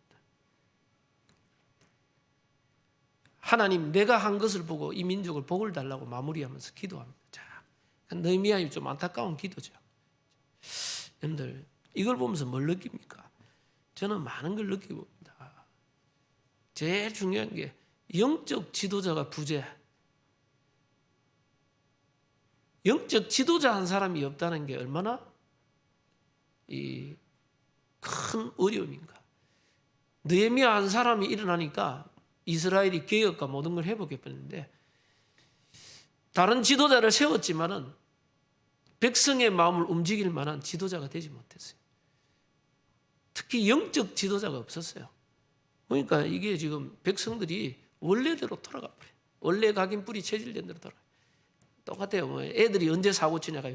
하나님, 내가 한 것을 보고 이 민족을 복을 달라고 마무리하면서 기도합니다. 자, 느헤미야의 좀 안타까운 기도죠. 여러분들 이걸 보면서 뭘 느낍니까? 저는 많은 걸 느끼고 봅니다. 제일 중요한 게 영적 지도자가 부재. 영적 지도자 한 사람이 없다는 게 얼마나 이 큰 어려움인가. 느헤미야 한 사람이 일어나니까 이스라엘이 개혁과 모든 걸 회복해버렸는데, 다른 지도자를 세웠지만은 백성의 마음을 움직일 만한 지도자가 되지 못했어요. 특히 영적 지도자가 없었어요. 그러니까 이게 지금 백성들이 원래대로 돌아가 버려요. 원래 각인 뿌리 체질된 대로 돌아가요. 똑같아요. 뭐 애들이 언제 사고 치냐가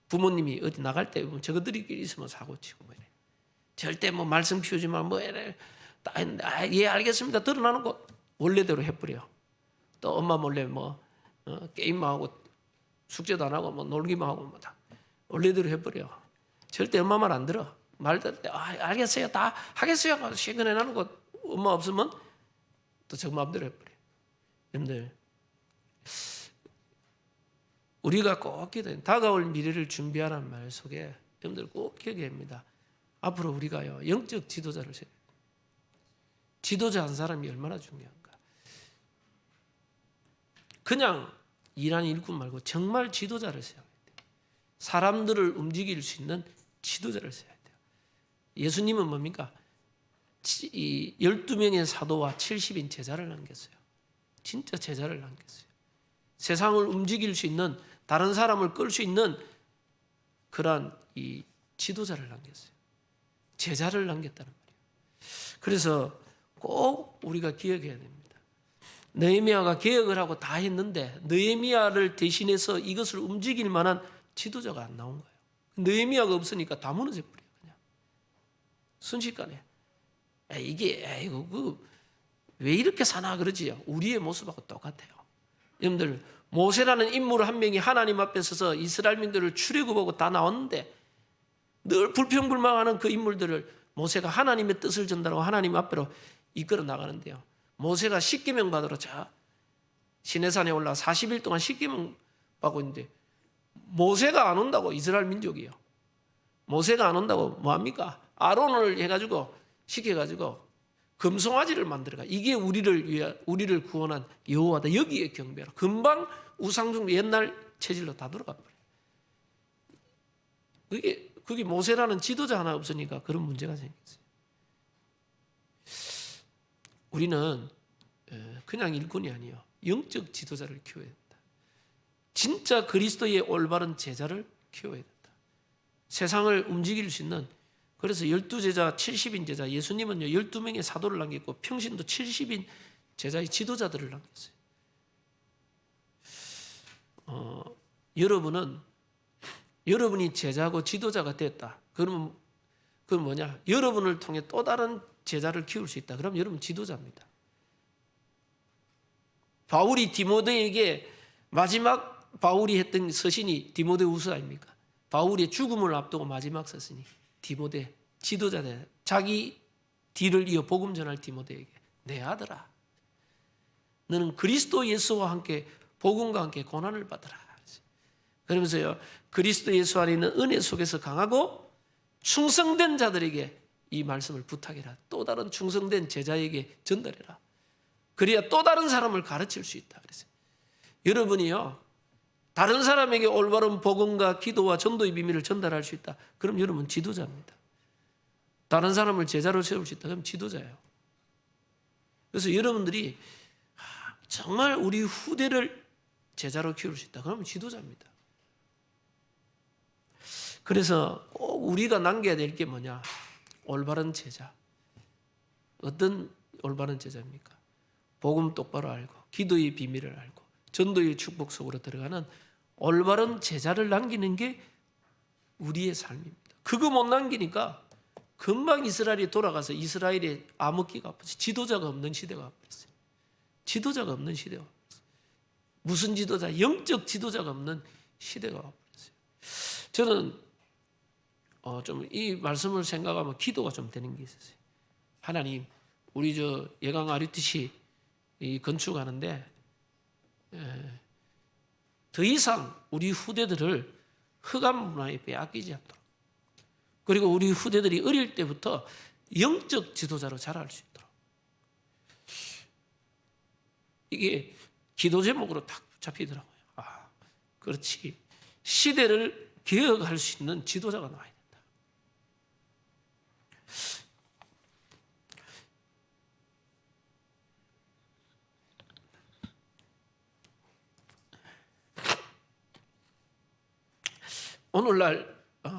부모님이 어디 나갈 때 저것들이끼리 있으면 사고 치고 뭐 이래. 절대 뭐 말씀 피우지 마 뭐 이래. 예 알겠습니다. 드러나는 거 원래대로 해버려. 또 엄마 몰래 뭐 게임만 하고 숙제도 안 하고 뭐 놀기만 하고 뭐 다 원래대로 해버려. 절대 엄마 말 안 들어. 말도 알겠어요. 다 하겠어요. 시간에 나는 거 엄마 없으면 또 저 마음대로 해버려. 여러분들 우리가 꼭 기도해. 다가올 미래를 준비하라는 말 속에 여러분들 꼭 기억해야 합니다. 앞으로 우리가요 영적 지도자를 세워야 돼요. 지도자 한 사람이 얼마나 중요한가. 그냥 일하는 일꾼 말고 정말 지도자를 세워야 돼요. 사람들을 움직일 수 있는 지도자를 세워야 돼요. 예수님은 뭡니까? 12명의 사도와 70인 제자를 남겼어요. 진짜 제자를 남겼어요. 세상을 움직일 수 있는, 다른 사람을 끌 수 있는 그러한 이 지도자를 남겼어요. 제자를 남겼다는 말이에요. 그래서 꼭 우리가 기억해야 됩니다. 느헤미야가 개혁을 하고 다 했는데 느헤미야를 대신해서 이것을 움직일 만한 지도자가 안 나온 거예요. 느헤미야가 없으니까 다 무너져 버려요. 그냥 순식간에. 이거 왜 이렇게 사나 그러지요. 우리의 모습하고 똑같아요. 여러분들, 모세라는 인물 한 명이 하나님 앞에 서서 이스라엘 민들을 출애굽하고 다 나왔는데 늘 불평불만하는 그 인물들을 모세가 하나님의 뜻을 전달하고 하나님 앞으로 이끌어 나가는데요. 모세가 십계명 받으러 시내산에 올라 40일 동안 십계명 받고 있는데 모세가 안 온다고 이스라엘 민족이요. 모세가 안 온다고 뭐합니까? 아론을 해가지고 시켜가지고 금송아지를 만들어가. 이게 우리를 구원한 여호와다. 여기에 경배하라. 금방 우상숭배 옛날 체질로 다 돌아가 버려요. 그게 모세라는 지도자 하나 없으니까 그런 문제가 생겼어요. 우리는 그냥 일꾼이 아니에요. 영적 지도자를 키워야 된다. 진짜 그리스도의 올바른 제자를 키워야 된다. 세상을 움직일 수 있는, 그래서 12제자 70인 제자, 예수님은요 12명의 사도를 남겼고 평신도 70인 제자의 지도자들을 남겼어요. 여러분이 제자고 지도자가 됐다. 그러면 그건 뭐냐? 여러분을 통해 또 다른 제자를 키울 수 있다. 그럼 여러분 지도자입니다. 바울이 디모데에게 마지막 바울이 했던 서신이 디모데후서 아닙니까? 바울의 죽음을 앞두고 마지막 서신이 디모데 지도자다. 자기 뒤를 이어 복음 전할 디모데에게 내 아들아, 너는 그리스도 예수와 함께 복음과 함께 고난을 받으라. 그러면서요 그리스도 예수 안에 있는 은혜 속에서 강하고 충성된 자들에게 이 말씀을 부탁해라. 또 다른 충성된 제자에게 전달해라. 그래야 또 다른 사람을 가르칠 수 있다. 그래서 여러분이요 다른 사람에게 올바른 복음과 기도와 전도의 비밀을 전달할 수 있다. 그럼 여러분 지도자입니다. 다른 사람을 제자로 세울 수 있다. 그럼 지도자예요. 그래서 여러분들이 정말 우리 후대를 제자로 키울 수 있다. 그러면 지도자입니다. 그래서 꼭 우리가 남겨야 될 게 뭐냐? 올바른 제자. 어떤 올바른 제자입니까? 복음 똑바로 알고 기도의 비밀을 알고 전도의 축복 속으로 들어가는 올바른 제자를 남기는 게 우리의 삶입니다. 그거 못 남기니까 금방 이스라엘이 돌아가서 이스라엘의 암흑기가 엎어져 지도자가 없는 시대가 엎어졌어요. 지도자가 없는 시대가 엎어졌어요. 무슨 지도자? 영적 지도자가 없는 시대가 엎어졌어요. 저는 좀 이 말씀을 생각하면 기도가 좀 되는 게 있었어요. 하나님, 우리 예강 RUTC 건축하는데 더 이상 우리 후대들을 흑암 문화에 빼앗기지 않도록, 그리고 우리 후대들이 어릴 때부터 영적 지도자로 자랄 수 있도록, 이게 기도 제목으로 딱 잡히더라고요. 그렇지. 시대를 개혁할 수 있는 지도자가 나와야 된다. 오늘날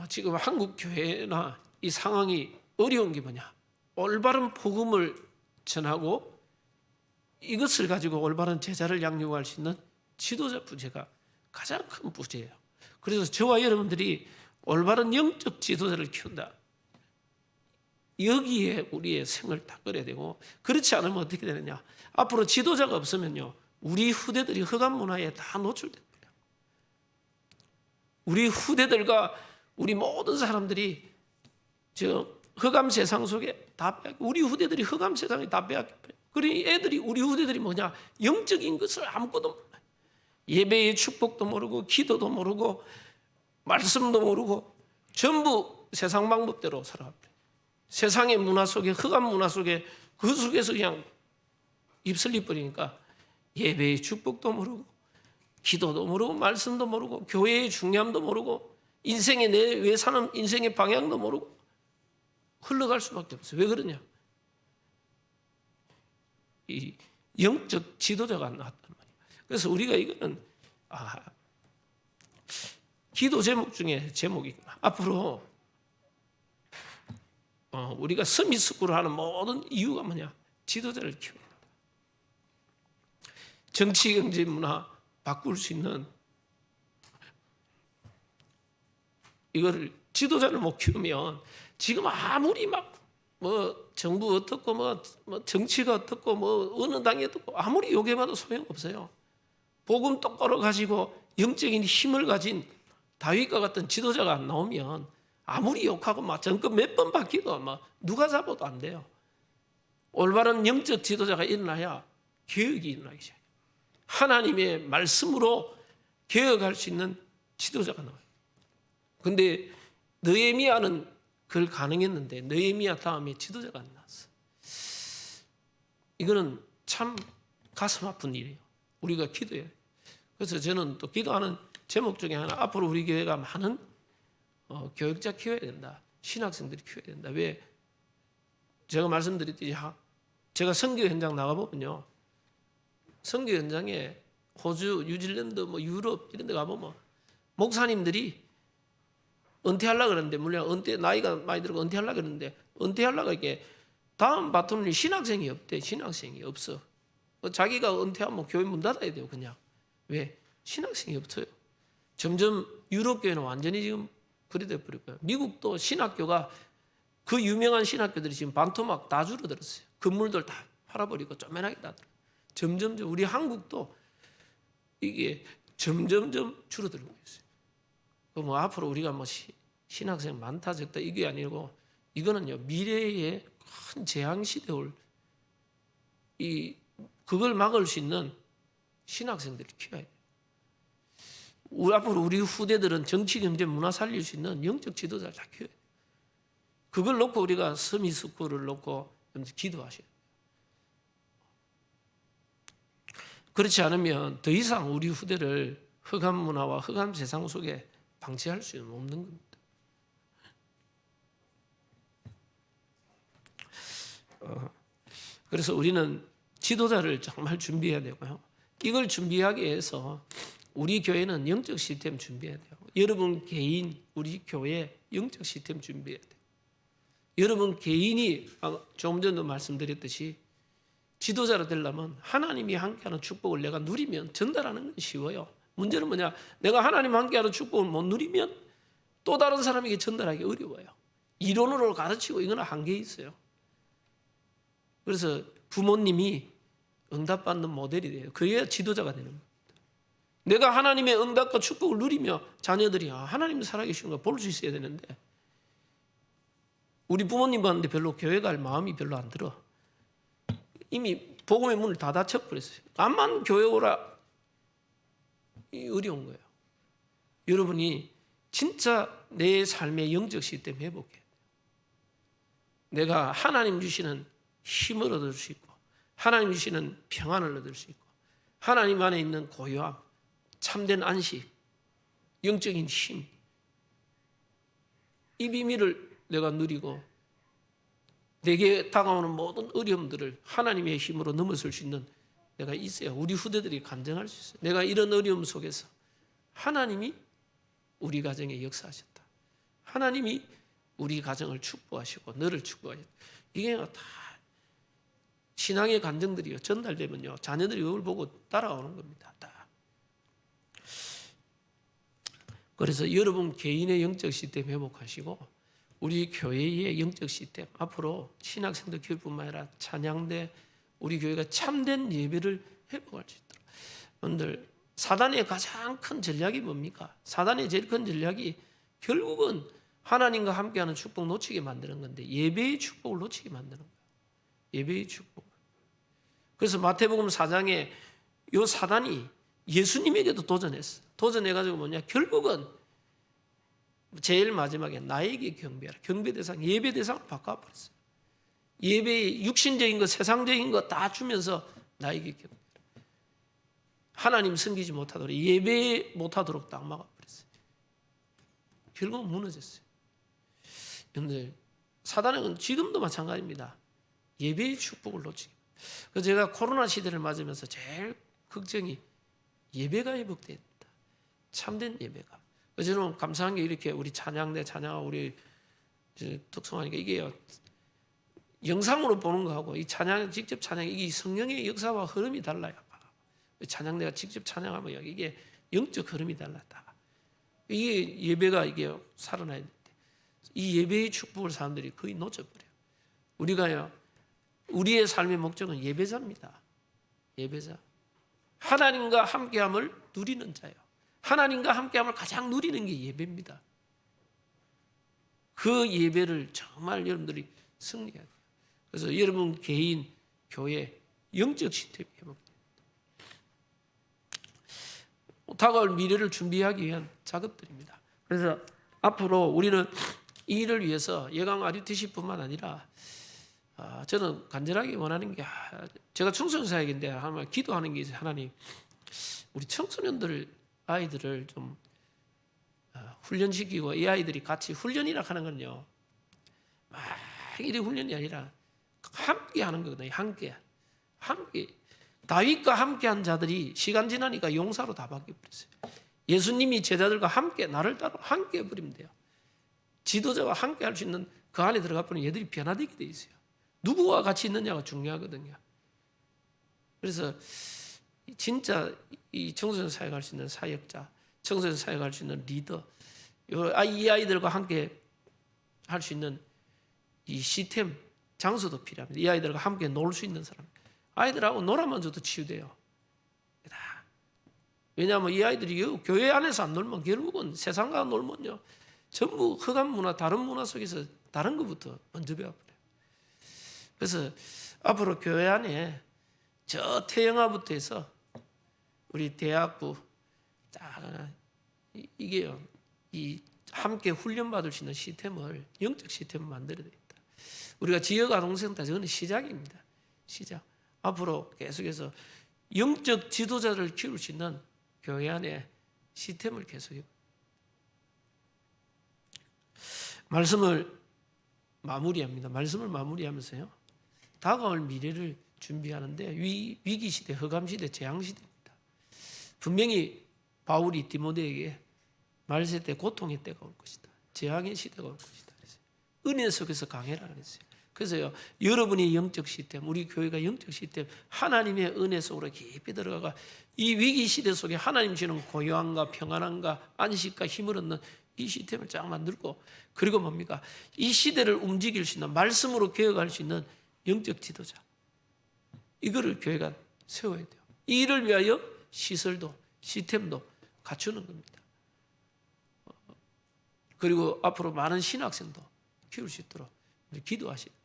지금 한국 교회나 이 상황이 어려운 게 뭐냐? 올바른 복음을 전하고 이것을 가지고 올바른 제자를 양육할 수 있는 지도자 부재가 가장 큰 부재예요. 그래서 저와 여러분들이 올바른 영적 지도자를 키운다. 여기에 우리의 생을 다 걸어야 되고, 그렇지 않으면 어떻게 되느냐? 앞으로 지도자가 없으면요, 우리 후대들이 흑암 문화에 다 노출됩니다. 우리 후대들과 우리 모든 사람들이 흑암 세상 속에 다 우리 후대들이 흑암 세상에 다 빼앗겨버려요. 그러니 우리 후대들이 뭐냐? 영적인 것을 아무것도 몰라요. 예배의 축복도 모르고 기도도 모르고 말씀도 모르고 전부 세상 방법대로 살아갑니다. 세상의 문화 속에, 흑암 문화 속에, 그 속에서 그냥 입설리 버리니까 예배의 축복도 모르고 기도도 모르고 말씀도 모르고 교회의 중요함도 모르고 인생의 내 왜 사는 인생의 방향도 모르고 흘러갈 수밖에 없어요. 왜 그러냐? 이 영적 지도자가 나왔단 말이에요. 그래서 우리가 이거는 기도 제목 중에 제목이구나. 앞으로 우리가 서밋스쿨을 하는 모든 이유가 뭐냐? 지도자를 키워야 된다. 정치, 경제, 문화 바꿀 수 있는 이거를 지도자를 못 키우면 지금 아무리 막 뭐 정부 어떻고 뭐 정치가 어떻고 뭐 어느 당이 어떻고 아무리 요구해봐도 소용없어요. 복음 똑바로 가지고 영적인 힘을 가진 다윗과 같은 지도자가 안 나오면 아무리 욕하고 막 정권 몇 번 바뀌도 막 누가 잡아도 안 돼요. 올바른 영적 지도자가 일어나야 개혁이 일어나기 시작해요. 하나님의 말씀으로 개혁할 수 있는 지도자가 나와요. 근데 느헤미야는 그걸 가능했는데 느헤미야 다음에 지도자가 안 나왔어. 이거는 참 가슴 아픈 일이에요. 우리가 기도해야 돼요. 그래서 저는 또 기도하는 제목 중에 하나, 앞으로 우리 교회가 많은 교육자 키워야 된다. 신학생들이 키워야 된다. 왜? 제가 말씀드렸듯이 제가 선교 현장 나가보면요, 선교 현장에 호주, 뉴질랜드, 뭐 유럽 이런 데 가보면 목사님들이 은퇴하려고 그러는데, 물론 나이가 많이 들고 은퇴하려고 그러는데, 은퇴하려고 이게 다음 바톤이 신학생이 없대. 신학생이 없어. 자기가 은퇴하면 교회 문 닫아야 돼요, 그냥. 왜? 신학생이 없어요. 점점 유럽 교회는 완전히 지금 그리 돼버릴 거예요. 미국도 신학교가, 그 유명한 신학교들이 지금 반토막 다 줄어들었어요. 건물들 다 팔아버리고 쪼매나게 다 들어요. 점점점 우리 한국도 이게 점점점 줄어들고 있어요. 뭐 앞으로 우리가 뭐 신학생 많다 적다 이게 아니고, 이거는요 미래의 큰 재앙 시대 올 그걸 막을 수 있는 신학생들을 키워야 돼요. 앞으로 우리 후대들은 정치, 경제, 문화 살릴 수 있는 영적 지도자를 다 키워야 돼요. 그걸 놓고 우리가 서미스쿨을 놓고 기도하셔야 돼요. 그렇지 않으면 더 이상 우리 후대를 흑암 문화와 흑암 세상 속에 방치할 수 없는 겁니다. 그래서 우리는 지도자를 정말 준비해야 되고요. 이걸 준비하기 위해서 우리 교회는 영적 시스템 준비해야 돼요. 여러분 개인, 우리 교회 영적 시스템 준비해야 돼요. 여러분 개인이 조금 전도 말씀드렸듯이 지도자로 되려면 하나님이 함께하는 축복을 내가 누리면 전달하는 건 쉬워요. 문제는 뭐냐? 내가 하나님 함께하는 축복을 못 누리면 또 다른 사람에게 전달하기 어려워요. 이론으로 가르치고 이건 한계 있어요. 그래서 부모님이 응답받는 모델이 돼요. 그래야 지도자가 되는 겁니다. 내가 하나님의 응답과 축복을 누리며 자녀들이 하나님 살아계시는 걸 볼 수 있어야 되는데, 우리 부모님 봤는데 별로 교회 갈 마음이 별로 안 들어. 이미 복음의 문을 다 닫혀버렸어요. 암만 교회 오라, 어려운 거예요. 여러분이 진짜 내 삶의 영적 시스템 회복해야 돼요. 내가 하나님 주시는 힘을 얻을 수 있고, 하나님 주시는 평안을 얻을 수 있고, 하나님 안에 있는 고요함, 참된 안식, 영적인 힘, 이 비밀을 내가 누리고 내게 다가오는 모든 어려움들을 하나님의 힘으로 넘어설 수 있는 내가 있어야 우리 후대들이 간증할 수 있어요. 내가 이런 어려움 속에서 하나님이 우리 가정에 역사하셨다. 하나님이 우리 가정을 축복하시고 너를 축복하셨다. 이게 다 신앙의 간증들이 전달되면요, 자녀들이 이걸 보고 따라오는 겁니다. 다. 그래서 여러분 개인의 영적 시스템 회복하시고 우리 교회의 영적 시스템, 앞으로 신학생들 교육뿐만 아니라 찬양대, 우리 교회가 참된 예배를 회복할 수 있도록. 여러분들, 사단의 가장 큰 전략이 뭡니까? 사단의 제일 큰 전략이 결국은 하나님과 함께하는 축복 놓치게 만드는 건데, 예배의 축복을 놓치게 만드는 거예요. 예배의 축복. 그래서 마태복음 4장에 이 사단이 예수님에게도 도전했어. 도전해가지고 뭐냐? 결국은 제일 마지막에 나에게 경배하라. 경배 대상, 예배 대상을 바꿔버렸어요. 예배의 육신적인 것, 세상적인 것 다 주면서 나에게 경배하라. 하나님 섬기지 못하도록, 예배 못하도록 딱 막아버렸어요. 결국 무너졌어요. 여러분들, 사단은 지금도 마찬가지입니다. 예배의 축복을 놓치게. 그래서 제가 코로나 시대를 맞으면서 제일 걱정이 예배가 회복된다. 참된 예배가. 저는 감사한 게 이렇게 우리 찬양대 찬양하고 우리 특성하니까 이게요, 영상으로 보는 거하고 이 찬양, 직접 찬양, 이게 성령의 역사와 흐름이 달라요. 찬양대가 직접 찬양하면 이게 영적 흐름이 달랐다. 이게 예배가 이게 살아나야 되는데 이 예배의 축복을 사람들이 거의 놓쳐버려요. 우리가요, 우리의 삶의 목적은 예배자입니다. 예배자. 하나님과 함께함을 누리는 자요. 하나님과 함께함을 가장 누리는 게 예배입니다. 그 예배를 정말 여러분들이 승리해야 돼요. 그래서 여러분 개인, 교회, 영적 시스템이 회복돼요. 다가올 미래를 준비하기 위한 작업들입니다. 그래서 앞으로 우리는 이 일을 위해서 예강 RUTC뿐만 아니라 저는 간절하게 원하는 게 제가 청소년 사역인데 하나님 기도하는 게 있어요. 하나님 우리 청소년들 아이들을 좀 훈련시키고 이 아이들이 같이 훈련이라 하는 건요 막 이래 훈련이 아니라 함께 하는 거거든요. 함께 다윗과 함께한 자들이 시간 지나니까 용사로 다 바뀌어버렸어요. 예수님이 제자들과 함께 나를 따라 함께 해버리면 돼요. 지도자와 함께 할 수 있는 그 안에 들어가 보면 얘들이 변화되게 돼 있어요. 누구와 같이 있느냐가 중요하거든요. 그래서 진짜 이 청소년 사역할 수 있는 사역자, 청소년 사역할 수 있는 리더, 이 아이들과 함께 할 수 있는 이 시스템, 장소도 필요합니다. 이 아이들과 함께 놀 수 있는 사람, 아이들하고 놀아만 줘도 치유돼요. 왜냐하면 이 아이들이 교회 안에서 안 놀면 결국은 세상과 놀면요 전부 흑암 문화, 다른 문화 속에서 다른 것부터 먼저 배워버려요. 그래서 앞으로 교회 안에 저 태영아부터 해서 우리 대학부 이게요 이 함께 훈련받을 수 있는 시스템을 영적 시스템을 만들어야 되겠다. 우리가 지역 아동센터 저는 시작입니다. 시작. 앞으로 계속해서 영적 지도자를 키울 수 있는 교회 안에 시스템을 계속해요. 말씀을 마무리합니다. 말씀을 마무리하면서요. 다가올 미래를 준비하는데 위기 시대, 흑암 시대, 재앙 시대입니다. 분명히 바울이 디모데에게 말세 때 고통의 때가 올 것이다. 재앙의 시대가 올 것이다. 그랬어요. 은혜 속에서 강해라 그랬어요. 그래서요, 여러분의 영적 시스템, 우리 교회가 영적 시스템, 하나님의 은혜 속으로 깊이 들어가가 이 위기 시대 속에 하나님 주는 고요함과 평안함과 안식과 힘을 얻는 이 시스템을 쫙 만들고, 그리고 뭡니까? 이 시대를 움직일 수 있는, 말씀으로 개혁할 수 있는 영적 지도자, 이거를 교회가 세워야 돼요. 이 일을 위하여 시설도 시스템도 갖추는 겁니다. 그리고 앞으로 많은 신학생도 키울 수 있도록 기도하시고,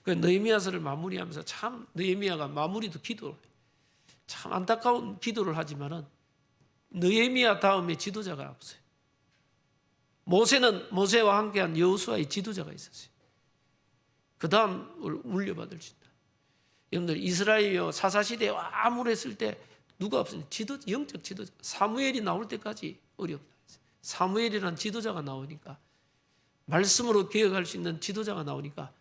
느헤미야서를 마무리하면서 참 느헤미야가 마무리도 기도, 참 안타까운 기도를 하지만은 느헤미야 다음에 지도자가 없어요. 모세는 모세와 함께한 여호수아의 지도자가 있었어요. 그 다음을 물려받을 수 있다. 여러분들 이스라엘 사사시대에 암울했을 때 누가 없으니 영적 지도자, 사무엘이 나올 때까지 어렵다. 사무엘이라는 지도자가 나오니까, 말씀으로 개혁할 수 있는 지도자가 나오니까,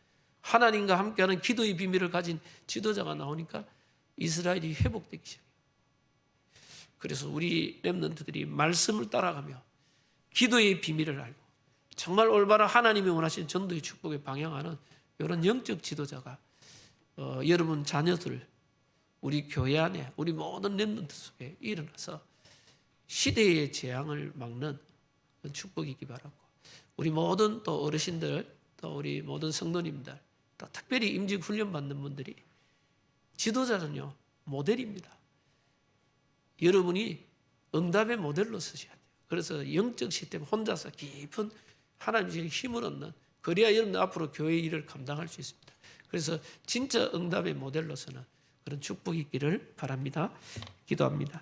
하나님과 함께하는 기도의 비밀을 가진 지도자가 나오니까 이스라엘이 회복되기 시작해요. 그래서 우리 렘넌트들이 말씀을 따라가며 기도의 비밀을 알고 정말 올바른 하나님이 원하시는 전도의 축복에 방향하는 이런 영적 지도자가 여러분 자녀들, 우리 교회 안에, 우리 모든 렘넌트 속에 일어나서 시대의 재앙을 막는 축복이 있기 바라고, 우리 모든 또 어르신들, 또 우리 모든 성도님들, 또 특별히 임직 훈련 받는 분들이, 지도자는요 모델입니다. 여러분이 응답의 모델로 서셔야 돼요. 그래서 영적 시스템 혼자서 깊은 하나님의 힘을 얻는, 그래야 여러분 앞으로 교회 일을 감당할 수 있습니다. 그래서 진짜 응답의 모델로서는 그런 축복이 있기를 바랍니다. 기도합니다.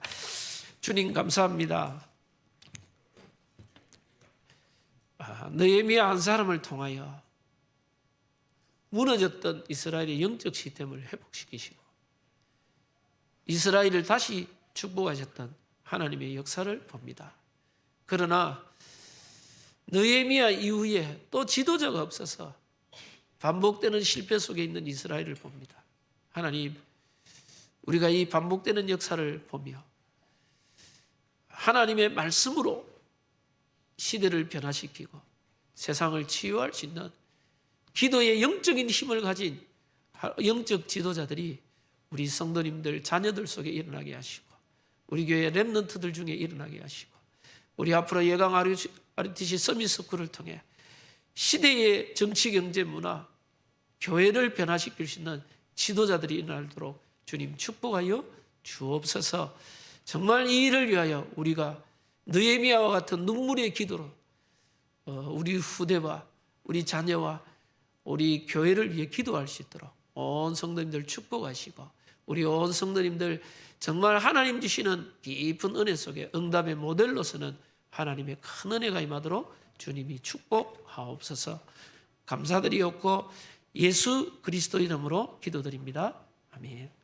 주님 감사합니다. 느헤미야 한 사람을 통하여 무너졌던 이스라엘의 영적 시스템을 회복시키시고 이스라엘을 다시 축복하셨던 하나님의 역사를 봅니다. 그러나 느헤미야 이후에 또 지도자가 없어서 반복되는 실패 속에 있는 이스라엘을 봅니다. 하나님, 우리가 이 반복되는 역사를 보며 하나님의 말씀으로 시대를 변화시키고 세상을 치유할 수 있는 기도의 영적인 힘을 가진 영적 지도자들이 우리 성도님들, 자녀들 속에 일어나게 하시고, 우리 교회 렘넌트들 중에 일어나게 하시고 우리 앞으로 예강 RUTC 서밋스쿨을 통해 시대의 정치, 경제, 문화, 교회를 변화시킬 수 있는 지도자들이 일어나도록 주님 축복하여 주옵소서. 정말 이 일을 위하여 우리가 느헤미야와 같은 눈물의 기도로 우리 후대와 우리 자녀와 우리 교회를 위해 기도할 수 있도록 온 성도님들 축복하시고 우리 온 성도님들 정말 하나님 주시는 깊은 은혜 속에 응답의 모델로서는 하나님의 큰 은혜가 임하도록 주님이 축복하옵소서. 감사드리옵고 예수 그리스도 이름으로 기도드립니다. 아멘.